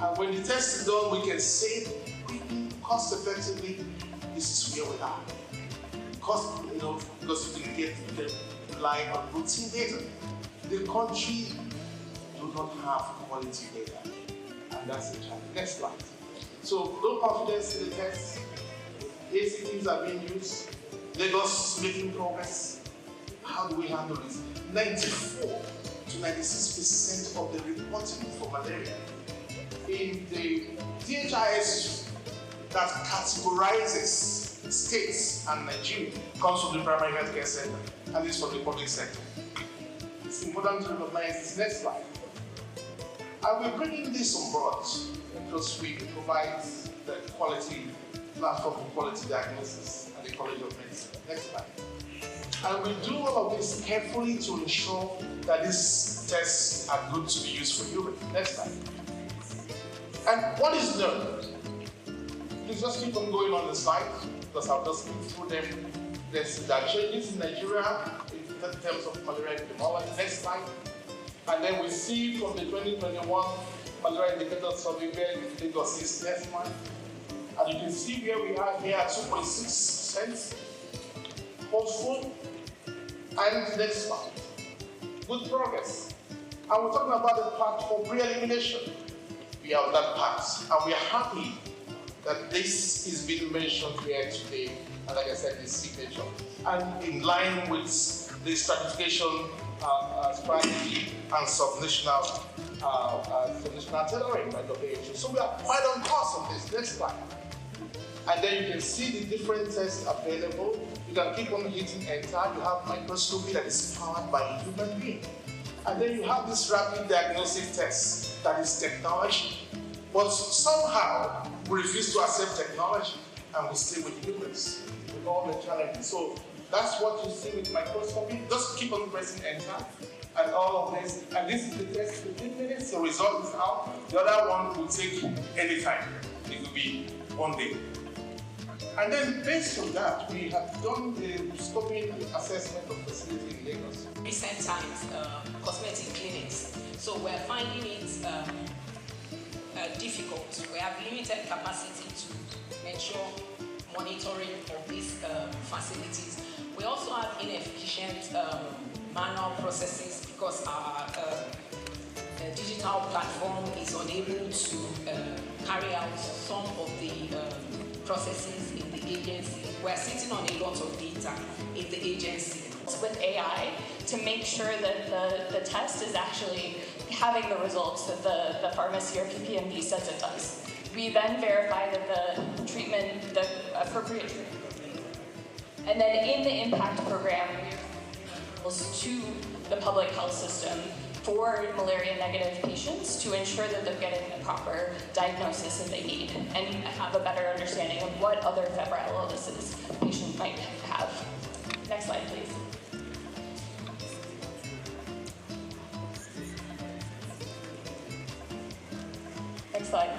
And when the test is done, we can say quickly, cost-effectively, this is where we are. Because you can rely on routine data. The country do not have quality data, and that's the challenge. Next slide. So, low confidence in the test. ACTs are being used. Lagos is making progress. How do we handle this? 94 to 96% of the reporting for malaria in the DHIS that categorizes states and Nigeria comes from the primary healthcare center, and this from the public sector. It's important to recognize this. Next slide. And we're bringing this on board because we provide the quality platform for quality diagnosis at the College of Medicine. Next slide. And we do all of this carefully to ensure that these tests are good to be used for humans. Next slide. And what is learned? Please just keep on going on the slide because I'll just go through them. There are changes in Nigeria in terms of malaria epidemiology. Next slide. And then we see from the 2021 malaria indicator survey where Lagos is. Next slide. And you can see where we are here at 2.6%. Hopeful. And next slide. Good progress. And we're talking about the path for pre-elimination. We have that path. And we are happy that this is being mentioned here today. And like I said, this signature. And in line with the stratification strategy and subnational tailoring by WHO. So we are quite on course on this. Next slide. And then you can see the different tests available. You can keep on hitting enter. You have microscopy that is powered by a human being. And then you have this rapid diagnostic test that is technology. But somehow we refuse to accept technology and we stay with humans with all the challenges. So that's what you see with microscopy. Just keep on pressing enter and all of this. And this is the test 15 minutes. The result is out. The other one will take any time. It will be 1 day. And then based on that, we have done the scoping assessment of facility in Lagos. Recent times, cosmetic clinics. So we're finding it difficult. We have limited capacity to ensure monitoring of these facilities. We also have inefficient manual processes because our digital platform is unable to carry out some of the processes in the agency. We're sitting on a lot of data in the agency. with AI to make sure that the test is actually having the results that the pharmacy or PPMD says it does. We then verify that the treatment, the appropriate treatment. And then in the impact program, we to the public health system for malaria-negative patients to ensure that they're getting the proper diagnosis that they need and have a better understanding of what other febrile illnesses patients might have. Next slide, please. Next slide.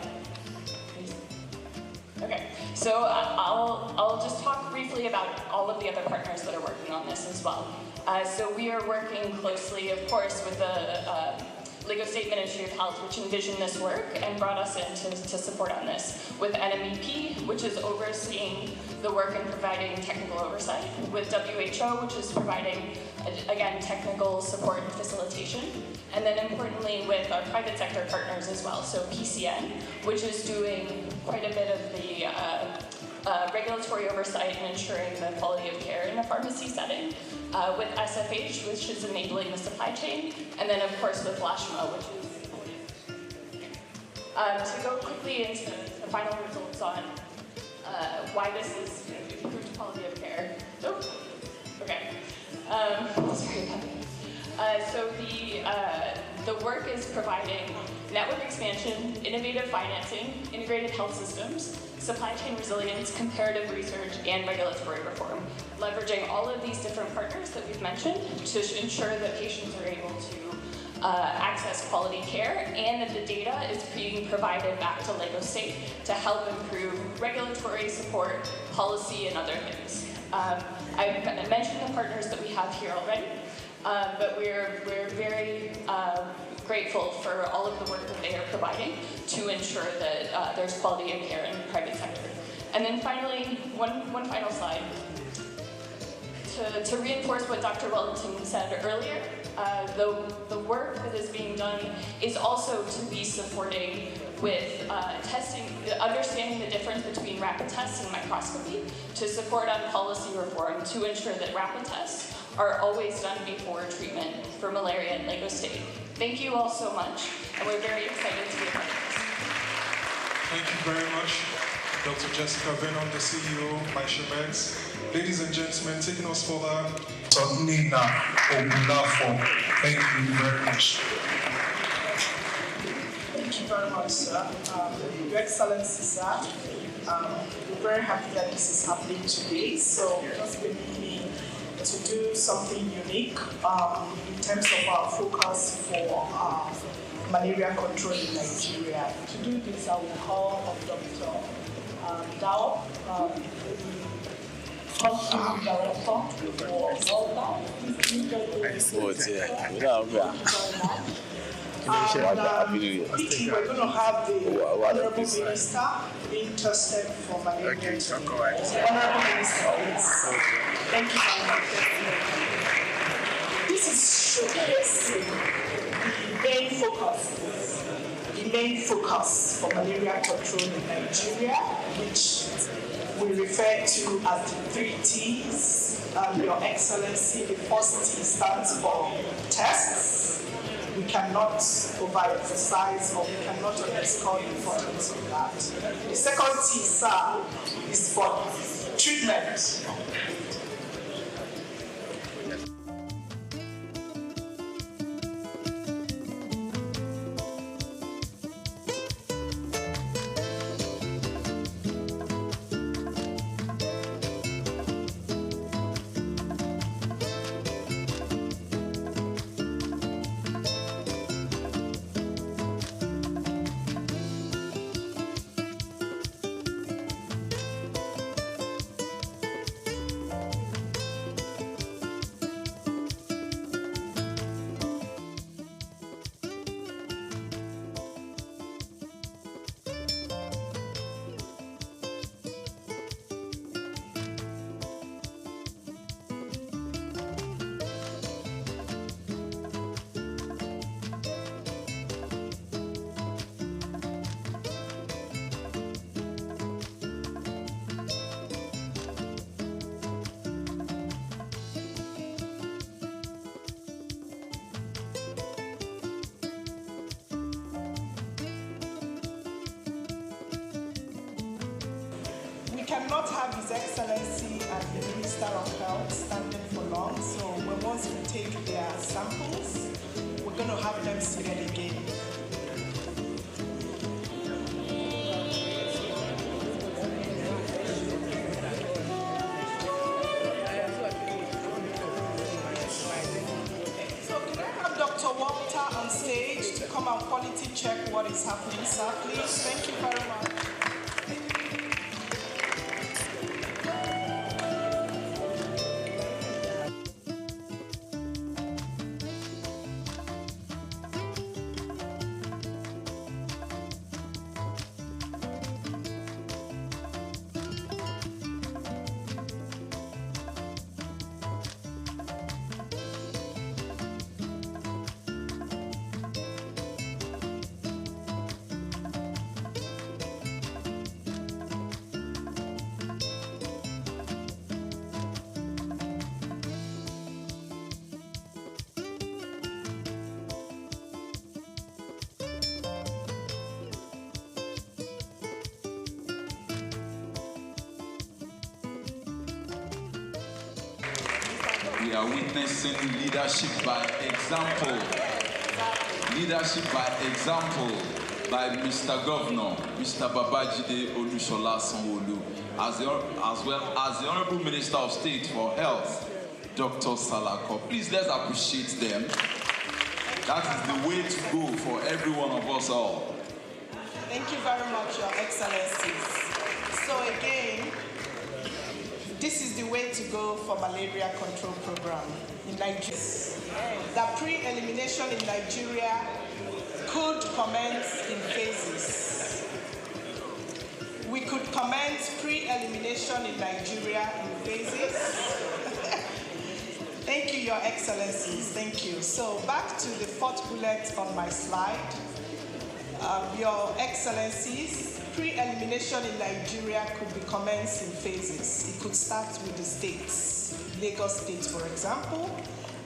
Okay, so I'll just talk briefly about all of the other partners that are working on this as well. So we are working closely, of course, with the Lagos State Ministry of Health, which envisioned this work and brought us in to support on this, with NMEP, which is overseeing the work and providing technical oversight, with WHO, which is providing, again, technical support and facilitation, and then importantly with our private sector partners as well, so PCN, which is doing quite a bit of the regulatory oversight and ensuring the quality of care in a pharmacy setting, with SFH, which is enabling the supply chain, and then of course with LASHMA, which is to go quickly into the final results on why this is improved quality of care. Oh, okay. Sorry about that. So the work is providing network expansion, innovative financing, integrated health systems, supply chain resilience, comparative research, and regulatory reform, leveraging all of these different partners that we've mentioned to ensure that patients are able to access quality care and that the data is being provided back to Lagos State to help improve regulatory support, policy, and other things. I mentioned the partners that we have here already, but we're very grateful for all of the work that they are providing to ensure that there's quality of care in the private sector. And then finally, one final slide. To reinforce what Dr. Wellington said earlier, the work that is being done is also to be supporting with testing, understanding the difference between rapid tests and microscopy, to support on policy reform to ensure that rapid tests are always done before treatment for malaria in Lagos State. Thank you all so much, and we're very excited to be a part of this. Thank you very much, Dr. Jessica Venon, the CEO, Meds. Ladies and gentlemen, taking us further, Nina Obulafo. Thank you very much. Thank you very much, sir. Your Excellency, sir. We're very happy that this is happening today. So just permit me to do something unique in terms of our focus for malaria control in Nigeria. To do this, I will call on Dr. Dao, Hospital Director for Malta. We're going to have the Honorable Minister being tested for malaria. Honorable Minister, please. Thank you very much. This is showcasing the main focus for malaria control in Nigeria, which we refer to as the 3 T's. Your Excellency, the first T stands for tests. We cannot overemphasize or we cannot underscore the importance of that. The second T, sir, is for treatment. cannot have His Excellency and the Minister of Health standing for long, so once we take their samples, we're going to have them seated again. So can I have Dr. Walter on stage to come and quality check what is happening, sir, please? Thank you very much. We are witnessing leadership by example. Leadership by example by Mr. Governor, Mr. Babajide Olusola Sanwo-Olu, as well as the Honorable Minister of State for Health, Dr. Salako. Please, let's appreciate them. That is the way to go for every one of us all. Thank you very much, Your Excellencies. So again, this is the way to go for malaria control program in Nigeria. The pre-elimination in Nigeria could commence in phases. We could commence pre-elimination in Nigeria in phases. Thank you, Your Excellencies. Thank you. So back to the fourth bullet on my slide. Your Excellencies, pre-elimination in Nigeria could be commenced in phases. It could start with the states, Lagos State, for example,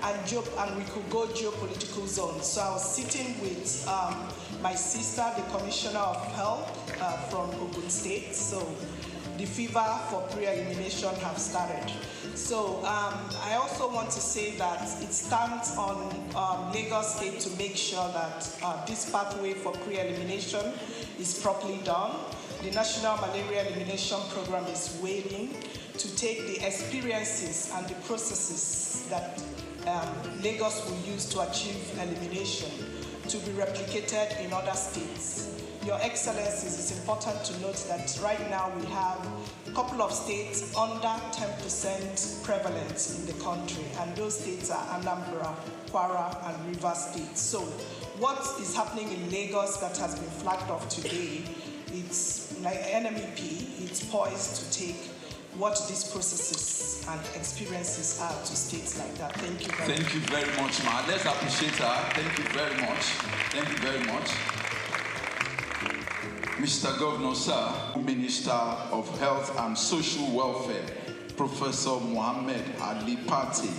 and we could go geopolitical zones. So I was sitting with my sister, the Commissioner of Health from Ogun State. So the fever for pre-elimination have started. So I also want to say that it stands on Lagos State to make sure that this pathway for pre-elimination is properly done. The National Malaria Elimination Program is waiting to take the experiences and the processes that Lagos will use to achieve elimination to be replicated in other states. Your Excellencies, it's important to note that right now we have a couple of states under 10% prevalence in the country, and those states are Anambra, Kwara, and Rivers State. So what is happening in Lagos that has been flagged off today, it's like NMEP, it's poised to take what these processes and experiences are to states like that. Thank you very much. Thank you very much, Ma. Let's appreciate her. Thank you very much. Thank you very much. Mr. Governor, sir, Minister of Health and Social Welfare, Professor Mohammed Ali Pate,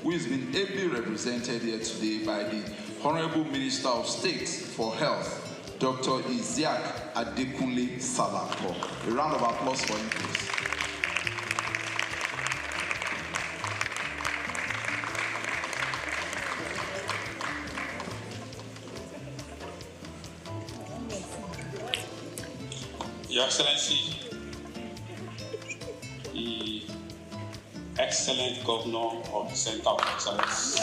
who has been ably represented here today by the Honorable Minister of State for Health, Dr. Isiaq Adekunle Salako. A round of applause for him, please. Your Excellency, the excellent Governor of the Center of Excellence,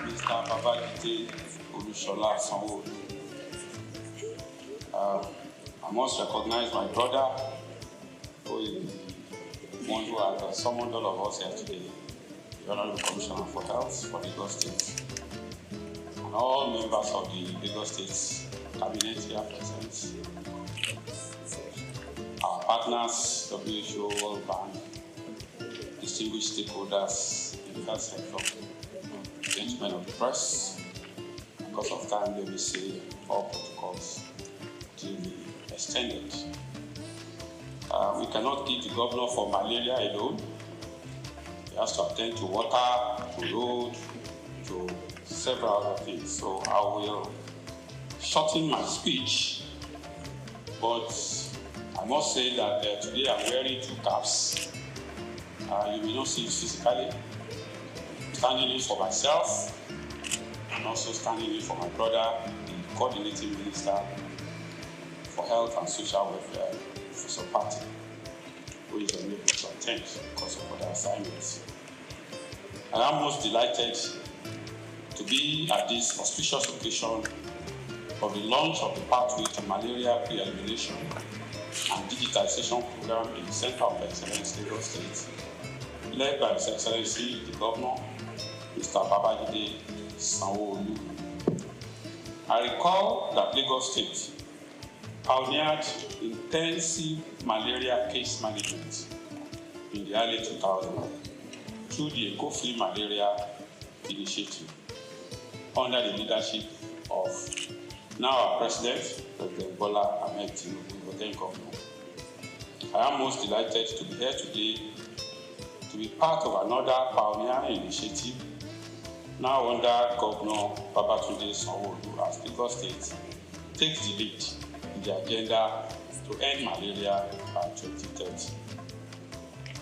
Mr. Babajide Olusola Sanwo-Olu. I must recognize my brother, who is the one who has summoned all of us here today, the Honorable Commissioner for Health for Lagos State. All members of the Lagos State Cabinet here present, our partners, WHO, World Bank, distinguished stakeholders in the health sector, gentlemen of the press. Because of time, let me say all protocols to be extended. We cannot keep the governor for malaria alone. He has to attend to water, to road, to several other things. So I will shorten my speech but I must say that today I'm wearing two caps. You may not see it physically. Standing in for myself and also standing in for my brother, the coordinating minister for health and social welfare for some party, who is unable to attend because of other assignments. I am most delighted to be at this auspicious occasion of the launch of the Pathway to Malaria Pre-Elimination and Digitization Program in the Center of Excellence, Lagos State, led by His Excellency the Governor, Mr. Babajide Sanwo-Olu. I recall that Lagos State pioneered intensive malaria case management in the early 2000s through the Eco-Free Malaria Initiative under the leadership of now our President, President Bola Ahmed Tinubu, then Governor. I am most delighted to be here today to be part of another pioneering initiative now under Governor Babatunde Sanwo-Olu as Lagos State takes the lead in the agenda to end malaria by 2030.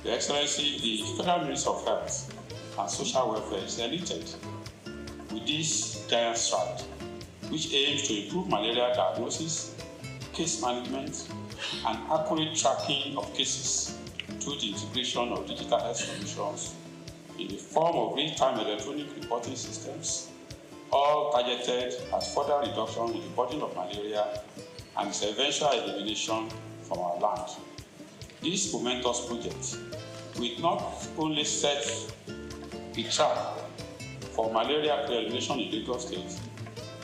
Your Excellency, the Federal Ministry of Health and Social Welfare is elated with this giant stride, which aims to improve malaria diagnosis, case management, and accurate tracking of cases through the integration of digital health solutions in the form of real-time electronic reporting systems, all targeted at further reduction in the burden of malaria and its eventual elimination from our land. This momentous project will not only set the track for malaria pre-elimination in Lagos State,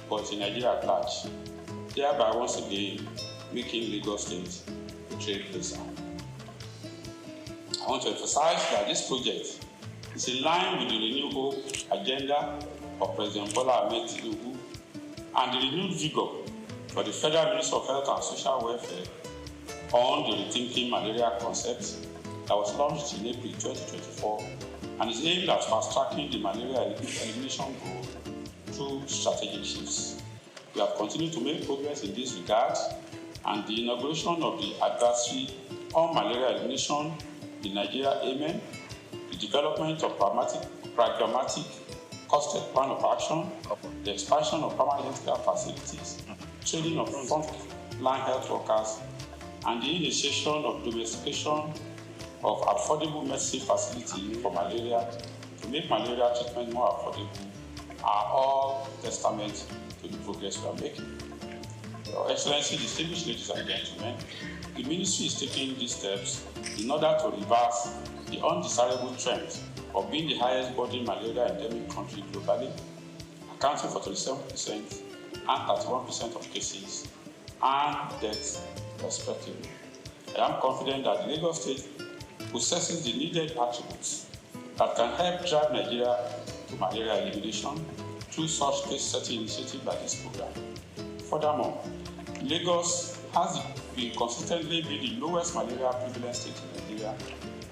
but in Nigeria at large, thereby once again making Lagos State a trailblazer. I want to emphasize that this project is in line with the renewable agenda of President Bola Ahmed Tinubu and the renewed vigor for the Federal Ministry of Health and Social Welfare on the Rethinking Malaria concept that was launched in April 2024 and is aimed at fast-tracking the malaria elimination goal through strategic shifts. We have continued to make progress in this regard, and the inauguration of the advisory on malaria elimination in Nigeria, AMEN, the development of pragmatic costed plan of action, the expansion of permanent healthcare facilities, training of frontline health workers, and the initiation of domestication of affordable medicine facilities for malaria to make malaria treatment more affordable are all testament to the progress we are making. Your Excellency, distinguished ladies and gentlemen, the Ministry is taking these steps in order to reverse the undesirable trend of being the highest burden malaria endemic country globally, accounting for 27% and 31% of cases and deaths respectively. I am confident that the Lagos State possesses the needed attributes that can help drive Nigeria to malaria elimination through such case-setting initiatives like this program. Furthermore, Lagos has been consistently the lowest malaria prevalence state in Nigeria,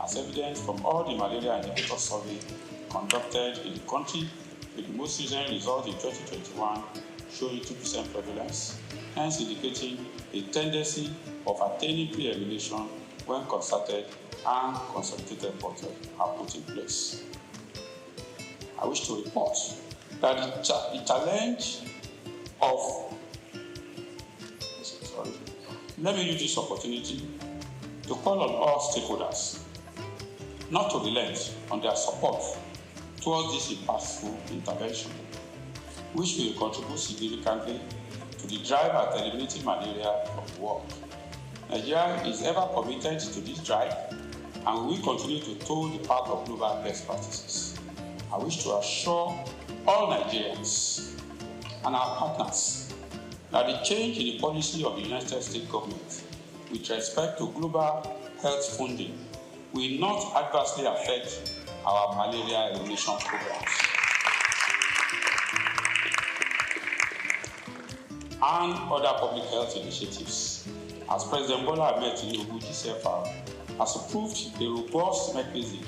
as evidenced from all the malaria indicator survey conducted in the country, with the most recent result in 2021 showing 2% prevalence, hence indicating a tendency of attaining pre-elimination when concerted and consolidated efforts are put in place. I wish to report that the challenge of let me use this opportunity to call on all stakeholders not to relent on their support towards this impactful intervention, which will contribute significantly to the drive at eliminating malaria from the world. Nigeria is ever committed to this drive, and we will continue to toe the path of global best practices. I wish to assure all Nigerians and our partners that the change in the policy of the United States government with respect to global health funding will not adversely affect our malaria elimination programs and other public health initiatives, as President Bola Ahmed Tinubu GCFR has approved a robust mechanism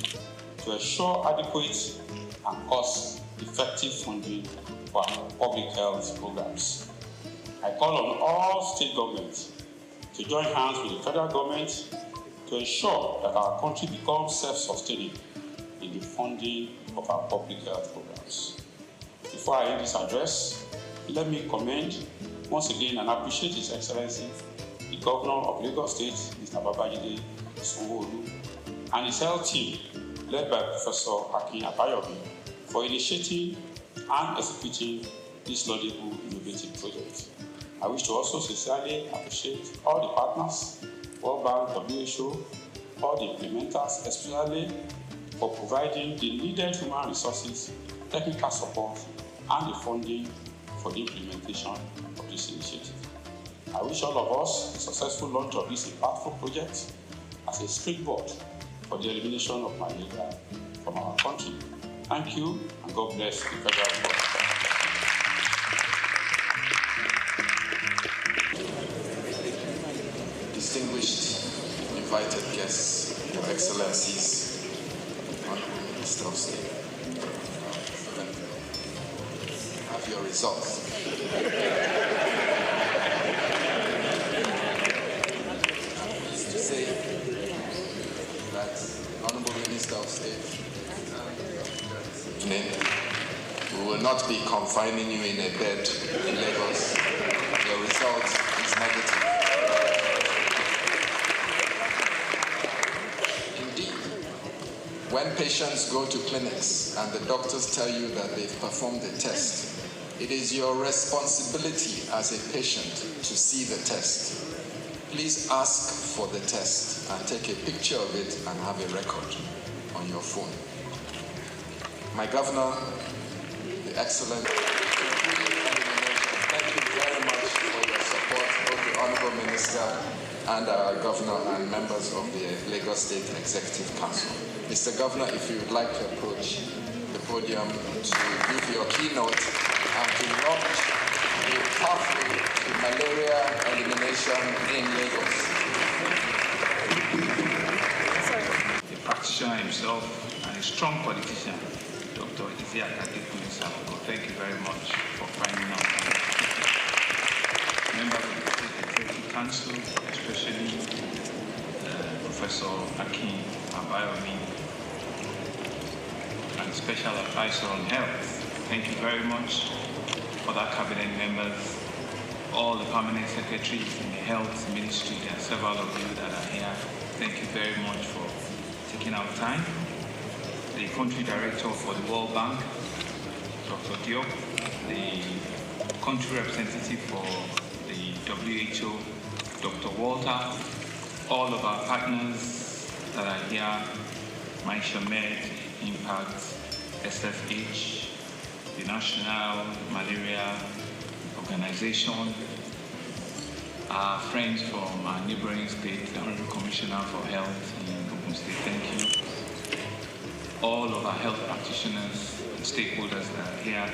to ensure adequate and cost-effective funding for our public health programs. I call on all state governments to join hands with the federal government to ensure that our country becomes self-sustaining in the funding of our public health programs. Before I end this address, let me commend once again and appreciate His Excellency, the Governor of Lagos State, Mr. Babajide Sanwo-Olu, and his health team, led by Professor Akin Abayomi, for initiating and executing this laudable, innovative project. I wish to also sincerely appreciate all the partners, World Bank, WHO, all the implementers, especially for providing the needed human resources, technical support, and the funding for the implementation of this initiative. I wish all of us a successful launch of this impactful project as a springboard for the elimination of malaria from our country. Thank you, and God bless the federal government. Distinguished invited guests, Your Excellencies, Honorable Minister of State, have your results. Pleased to say that Honorable Minister of State, we will not be confining you in a bed in Lagos. Your result is negative. When patients go to clinics and the doctors tell you that they've performed a test, it is your responsibility as a patient to see the test. Please ask for the test and take a picture of it and have a record on your phone. My governor, the excellent, thank you very much for your support, both the Honorable Minister and our governor and members of the Lagos State Executive Council. Mr. Governor, if you would like to approach the podium to give your keynote and to launch a pathway to malaria elimination in Lagos. A practitioner himself and a strong politician, Dr. Thank you very much for finding out. Members of the State Executive Council, especially Professor Akin Abayomi, and Special Advisor on Health. Thank you very much. Other cabinet members, all the permanent secretaries in the Health Ministry, there are several of you that are here. Thank you very much for taking out time. The Country Director for the World Bank, Dr. Diop, the Country Representative for the WHO, Dr. Walter, all of our partners that are here, MyShamed, Impact, SFH, the National Malaria Organization, our friends from our neighboring state, the Honorable Commissioner for Health in Ogun State, thank you. All of our health practitioners and stakeholders that are here,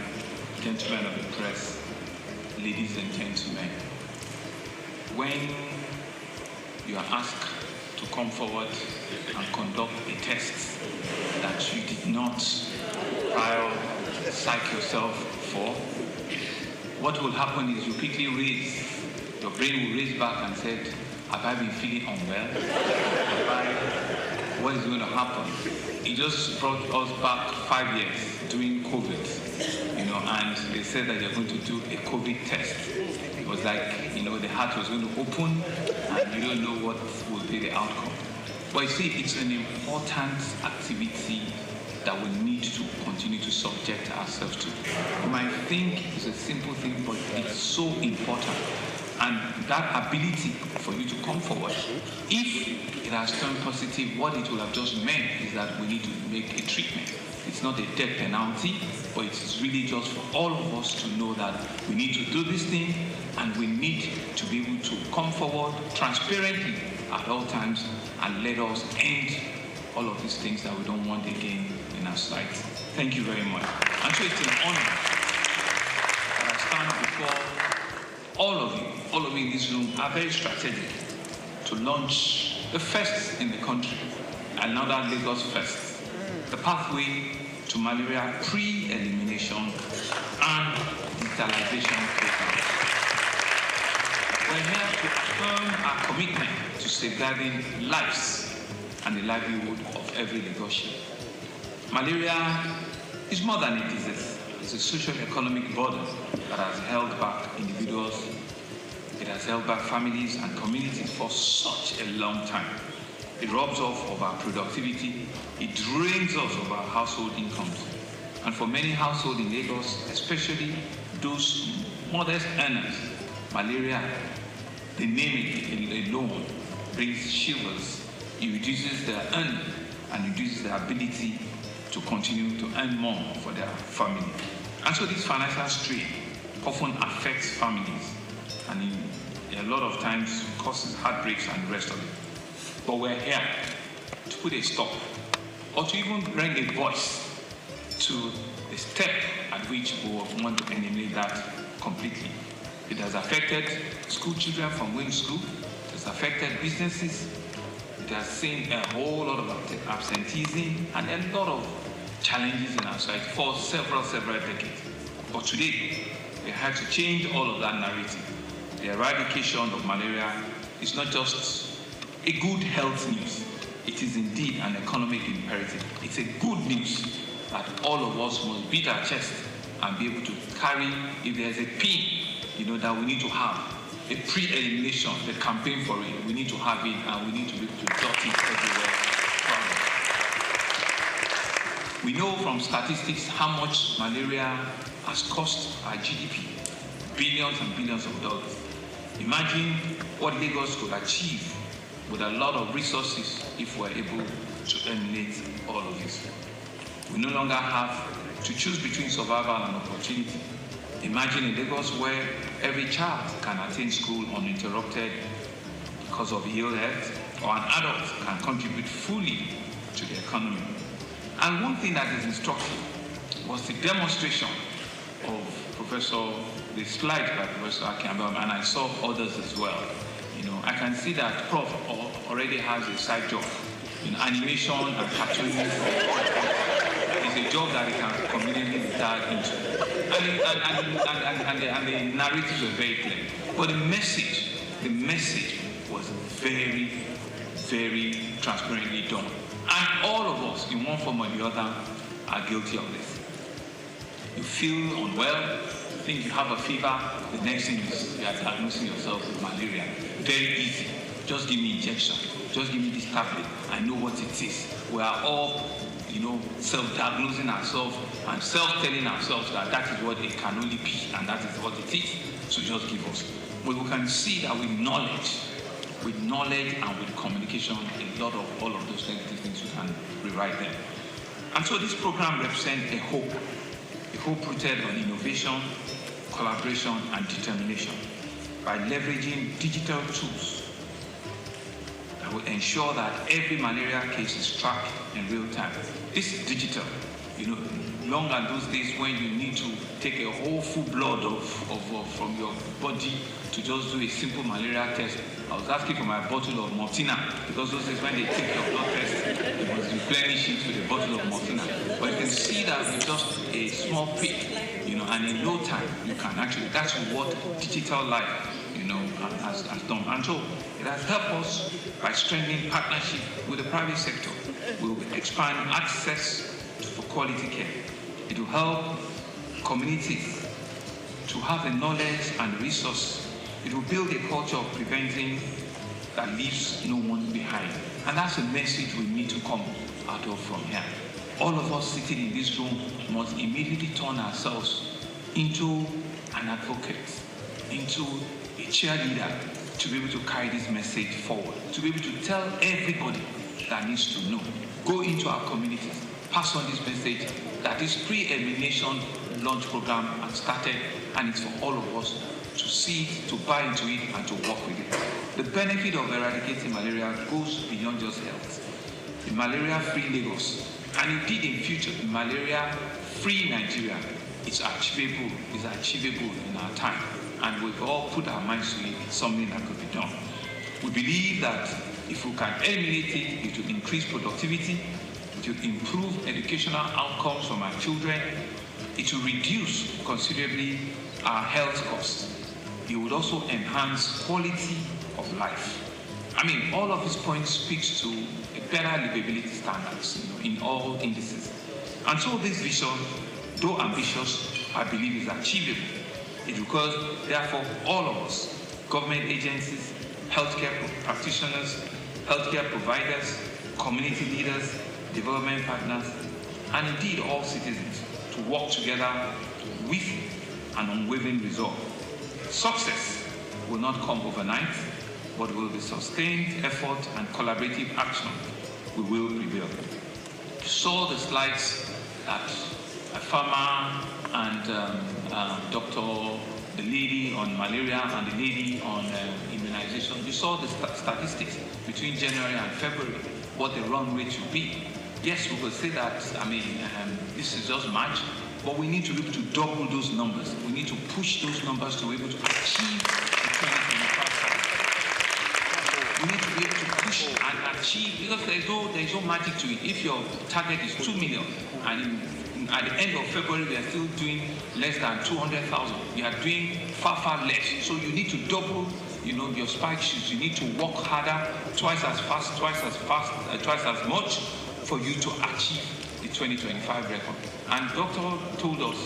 gentlemen of the press, ladies and gentlemen. When you are asked to come forward and conduct a test that you did not prior psych yourself for, what will happen is you quickly your brain will raise back and say, have I been feeling unwell? What is going to happen? It just brought us back 5 years during COVID, and they said that they're going to do a COVID test. It was like, the heart was going to open and you don't know what will be the outcome. But you see, it's an important activity that we need to continue to subject ourselves to. You might think it's a simple thing, but it's so important. And that ability for you to come forward, if it has turned positive, what it will have just meant is that we need to make a treatment. It's not a death penalty, but it's really just for all of us to know that we need to do this thing and we need to be able to come forward transparently at all times and let us end all of these things that we don't want again in our sight. Thank you very much. And so it's an honor that I stand before all of you in this room are very strategic to launch the first in the country, another Lagos first, the pathway to malaria pre-elimination and digitalization program. We're here to reaffirm our commitment to safeguarding lives and the livelihood of every Lagosian. Malaria is more than a disease. It's a social-economic burden that has held back individuals, it has held back families and communities for such a long time. It robs us of our productivity, it drains us of our household incomes. And for many households in Lagos, especially those modest earners, malaria, the name alone brings shivers. It reduces their earning and reduces their ability to continue to earn more for their family. And so this financial strain often affects families and a lot of times causes heartbreaks and the rest of it. But we're here to put a stop or to even bring a voice to the step at which we want to eliminate that completely. It has affected school children from going to school, it has affected businesses, it has seen a whole lot of absenteeism and a lot of challenges in our society for several decades. But today, we have to change all of that narrative. The eradication of malaria is not just a good health news, it is indeed an economic imperative. It's a good news that all of us must beat our chest and be able to carry, if there's a pin, that we need to have, a pre-elimination, the campaign for it, we need to have it and we need to be able to dot it everywhere. We know from statistics how much malaria has cost our GDP, billions and billions of dollars. Imagine what Lagos could achieve with a lot of resources if we're able to eliminate all of this. We no longer have to choose between survival and opportunity. Imagine a Lagos where every child can attend school uninterrupted because of ill health, or an adult can contribute fully to the economy. And one thing that is instructive was the demonstration of the slides by Professor Campbell, and I saw others as well. I can see that Prof already has a side job in animation and cartooning. It's a job that he can conveniently retire into. And the narratives were very clear. But the message was very, very transparently done. And all of us, in one form or the other, are guilty of this. You feel unwell, you think you have a fever, the next thing is you are diagnosing yourself with malaria. Very easy. Just give me injection. Just give me this tablet. I know what it is. We are all, self-diagnosing ourselves and self-telling ourselves that that is what it can only be and that is what it is. So just give us. But we can see that with knowledge and with communication, a lot of all of those negative things, we can rewrite them. And so this program represents a hope rooted on innovation, collaboration, and determination by leveraging digital tools that will ensure that every malaria case is tracked in real time. This is digital. Long in those days when you need to take a whole full blood from your body to just do a simple malaria test. I was asking for my bottle of Martina because those days when they take your blood test, you must replenish it with a bottle of Martina. But you can see that with just a small pick, and in no time you can actually. That's what digital life, has done. And so it has helped us by strengthening partnership with the private sector. We will expand access for quality care. It will help communities to have the knowledge and resources. It will build a culture of preventing that leaves no one behind. And that's a message we need to come out of from here. All of us sitting in this room must immediately turn ourselves into an advocate, into a cheerleader to be able to carry this message forward, to be able to tell everybody that needs to know. Go into our communities, pass on this message that this pre-elimination launch program has started, and it's for all of us to see it, to buy into it, and to work with it. The benefit of eradicating malaria goes beyond just health. In malaria-free Lagos, and indeed in future, in malaria-free Nigeria, is achievable in our time. And we've all put our minds to it, something that could be done. We believe that if we can eliminate it, it will increase productivity, it will improve educational outcomes from our children, it will reduce considerably our health costs. It would also enhance quality of life. I mean, all of these points speaks to a better livability standards, in all indices. And so this vision, though ambitious, I believe is achievable. It requires, therefore, all of us, government agencies, healthcare practitioners, healthcare providers, community leaders, development partners, and indeed all citizens to work together with an unwavering resolve. Success will not come overnight, but will be sustained effort and collaborative action. We will prevail. You saw the slides that a farmer and the lady on malaria and the lady on immunization. You saw the statistics between January and February, what the run rate should be. Yes, we will say that, this is just March, but we need to be able to double those numbers. We need to push those numbers to be able to achieve the 2025 target. We need to be able to push and achieve, because there is no magic to it. If your target is 2 million, and at the end of February, we are still doing less than 200,000. We are doing far, far less. So you need to double, your spike shoots. You need to work harder, twice as fast, twice as much for you to achieve the 2025 record. And Doctor told us,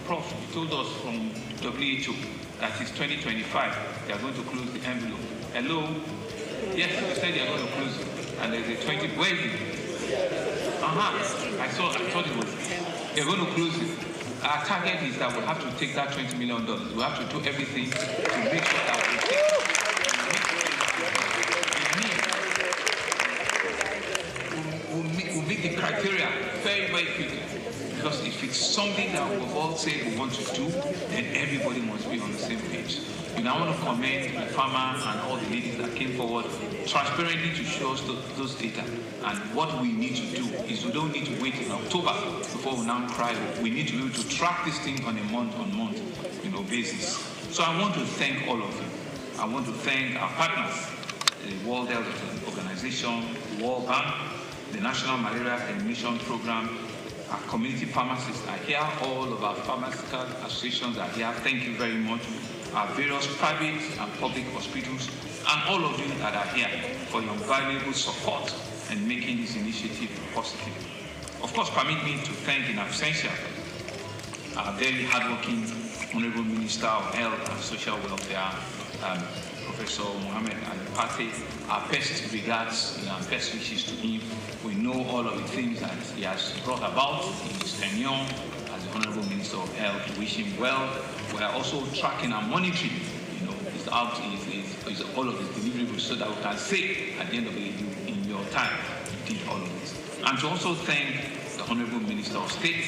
Prof told us from WHO that it's 2025. They are going to close the envelope. Hello? Yes, they said they are going to close it. And there's a 20, where is it? I thought it was. They're going to close it. Our target is that we'll have to take that $20 million. We'll have to do everything to make sure that we take we'll meet the criteria very, very quickly. Because if it's something that we've all said we want to do, then everybody must be on the same page. I want to commend the farmer and all the ladies that came forward transparently to show us those data. And what we need to do is we don't need to wait in October before we now cry. We need to be able to track this thing on a month-on-month, basis. So I want to thank all of you. I want to thank our partners, the World Health Organization, the World Bank, the National Malaria Elimination Program. Our community pharmacists are here. All of our pharmaceutical associations are here. Thank you very much. Our various private and public hospitals, and all of you that are here for your valuable support and making this initiative positive. Of course, permit me to thank in absentia our very hardworking Honorable Minister of Health and Social Welfare, Professor Mohammed Al-Pate. Our best regards and our best wishes to him. We know all of the things that he has brought about in his tenure as the Honorable Minister of Health. We wish him well. We are also tracking and monitoring, all of his deliverables so that we can say at the end of the day, in your time, you did all of this. And to also thank the Honorable Minister of State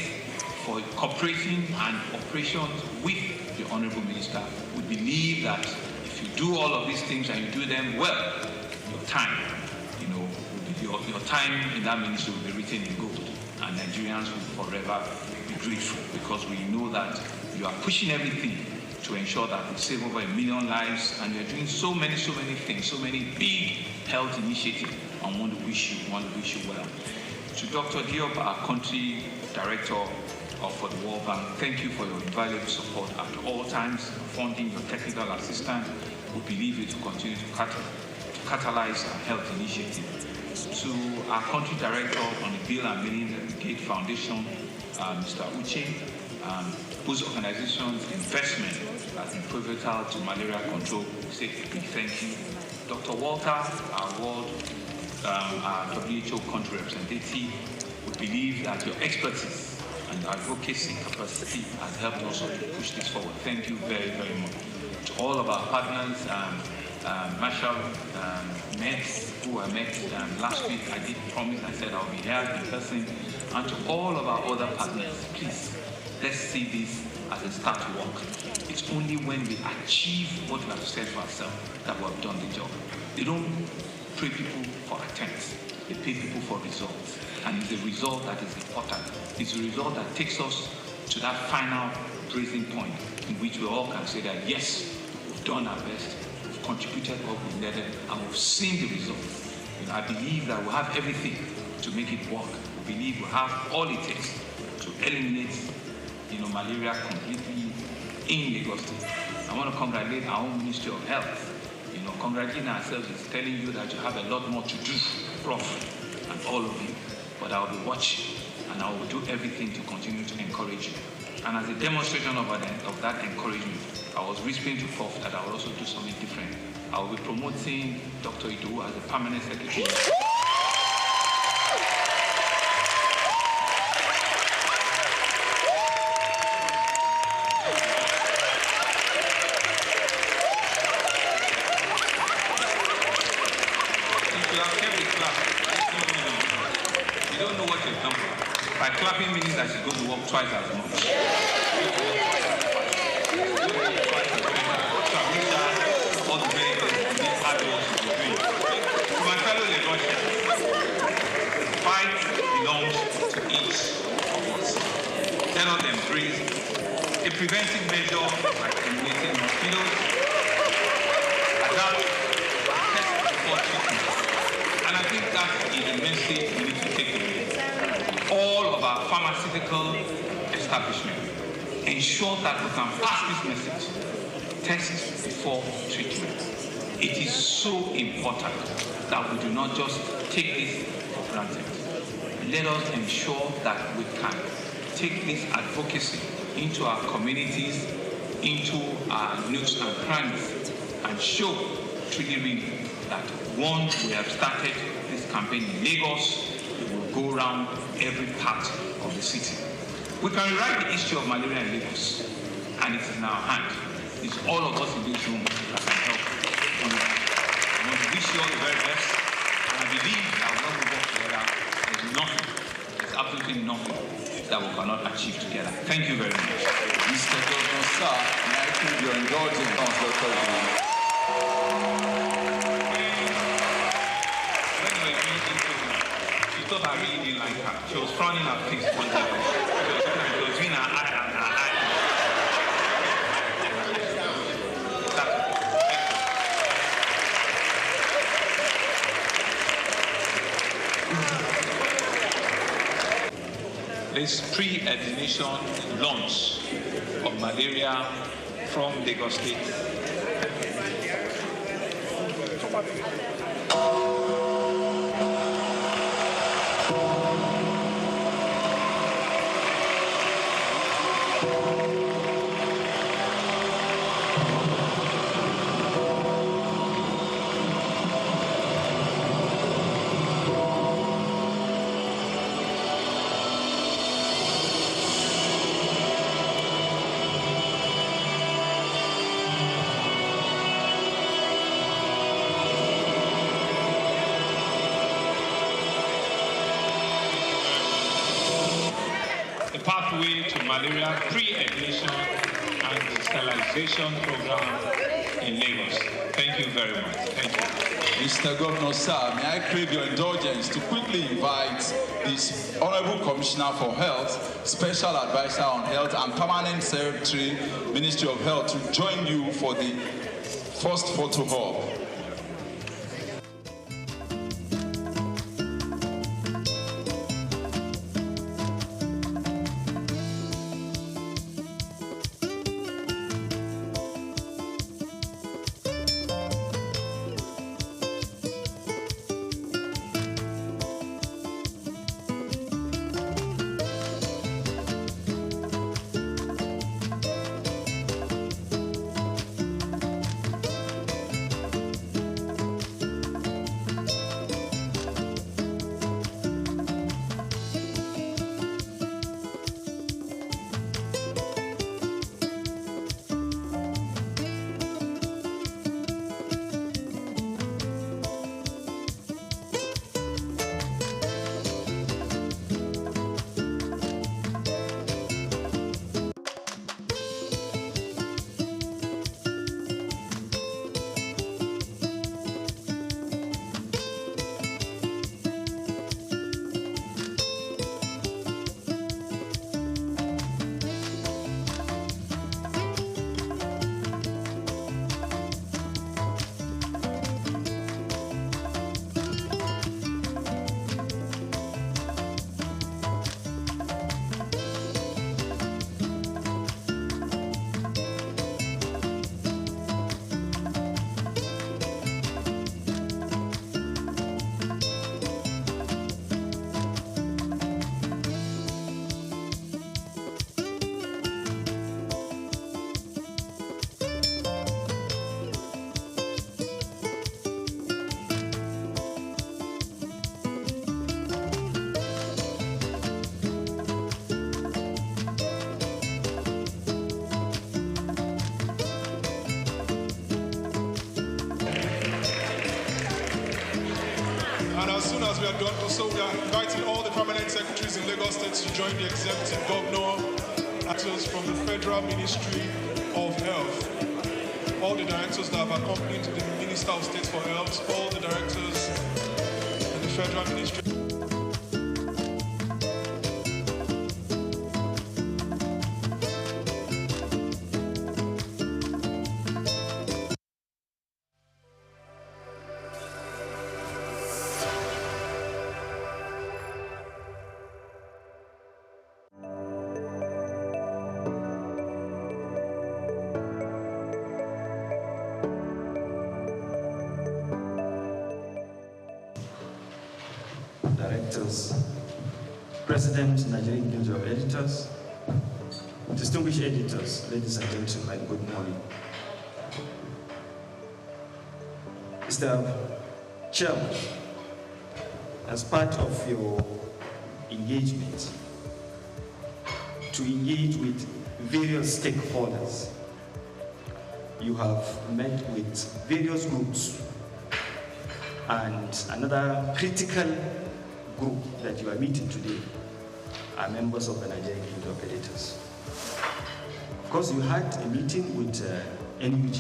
for cooperating and operations with the Honorable Minister. We believe that if you do all of these things and you do them well, your time, your time in that ministry will be written in gold, and Nigerians will forever be grateful, because we know that you are pushing everything to ensure that we save over 1 million lives, and you're doing so many things, so many big health initiatives. I want to wish you well. To Dr. Diop, our country director for the World Bank, thank you for your invaluable support at all times, funding your technical assistance. We believe it will continue to catalyze our health initiative. To our country director on the Bill and Melinda Gates Foundation, Mr. Uche, whose organization's investment has been pivotal to malaria control. We say a big thank you. Dr. Walter, our WHO country representative, we believe that your expertise and your advocacy capacity has helped also to push this forward. Thank you very, very much. To all of our partners, Marshall Mets, who I met last week, I did promise, I said I'll be here in person. And to all of our other partners, please, let's see this as a start to work. It's only when we achieve what we have said for ourselves that we have done the job. They don't pay people for attempts, they pay people for results. And it's the result that is important. It's the result that takes us to that final breaking point in which we all can say that, yes, we've done our best, we've contributed what we needed, and we've seen the results. I believe that we have everything to make it work. We believe we have all it takes to eliminate malaria completely in Lagos State. I want to congratulate our own Ministry of Health Congratulating ourselves is telling you that you have a lot more to do, Prof, and all of you. But I will be watching, and I will do everything to continue to encourage you. And as a demonstration of that encouragement, I was whispering to Prof that I will also do something different. I will be promoting Dr. Idowu as a permanent secretary. By clapping means that she's going to work twice as much. All the very hard work she's doing. To my fellow Lagosians, fight belongs to each of us. Let us embrace a preventive measure like eliminating mosquitoes, adapt, test before treatment. And I think that's the message we need to take away. All of our pharmaceutical establishments ensure that we can pass this message. Test before treatment. It is so important that we do not just take this for granted. Let us ensure that we can take this advocacy into our communities, into our nooks and crannies, and show really that once we have started this campaign in Lagos, go around every part of the city. We can rewrite the history of malaria in Lagos, and it is in our hand. It's all of us in this room that can help. I want to wish you all the very best, and I believe that when we work together, there's absolutely nothing that we cannot achieve together. Thank you very much. Mr. Governor, sir, may I plead your indulgence, Councillor President? She thought I really didn't like her. She was frowning her face one day. She was between her eye and her eye. This pre-examination launch of malaria from Lagos State. Pathway to Malaria Pre-Admission and Sterilization Program in Lagos. Thank you very much. Thank you. Mr. Governor, sir, may I crave your indulgence to quickly invite this Honorable Commissioner for Health, Special Advisor on Health and Permanent Secretary, Ministry of Health, to join you for the first photo op. as soon as we are done, so we are inviting all the permanent secretaries in Lagos State to join the executive governor, actors from the Federal Ministry of Health, all the directors that have accompanied the Minister of State for Health, all the directors in the Federal Ministry. Directors, President, Nigerian Guild of Editors, distinguished editors, ladies and gentlemen, good morning. Mr. Chairman, as part of your engagement, to engage with various stakeholders, you have met with various groups, and another critical group that you are meeting today are members of the Nigerian Guild of Editors. Of course, you had a meeting with NUG,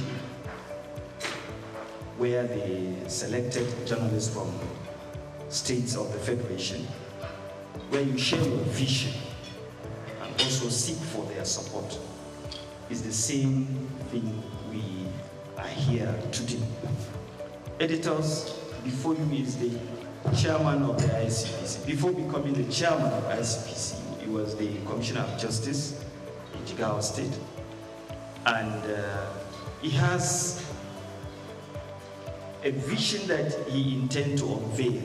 where they selected journalists from states of the Federation, where you share your vision and also seek for their support. It's the same thing we are here to do. Editors, before you is the chairman of the ICPC. Before becoming the chairman of ICPC, he was the Commissioner of Justice in Jigawa State. And he has a vision that he intends to unveil,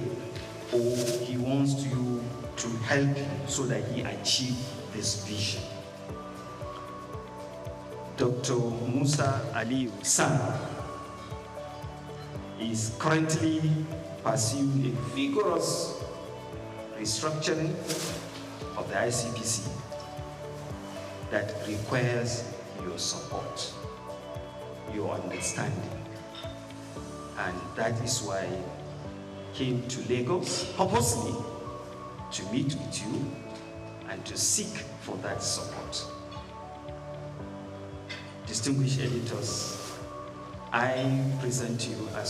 or he wants you to help him so that he achieve this vision. Dr. Musa Ali San is currently pursuing a vigorous restructuring of the ICPC that requires your support, your understanding. And that is why I came to Lagos purposely to meet with you and to seek for that support. Distinguished editors, I present to you as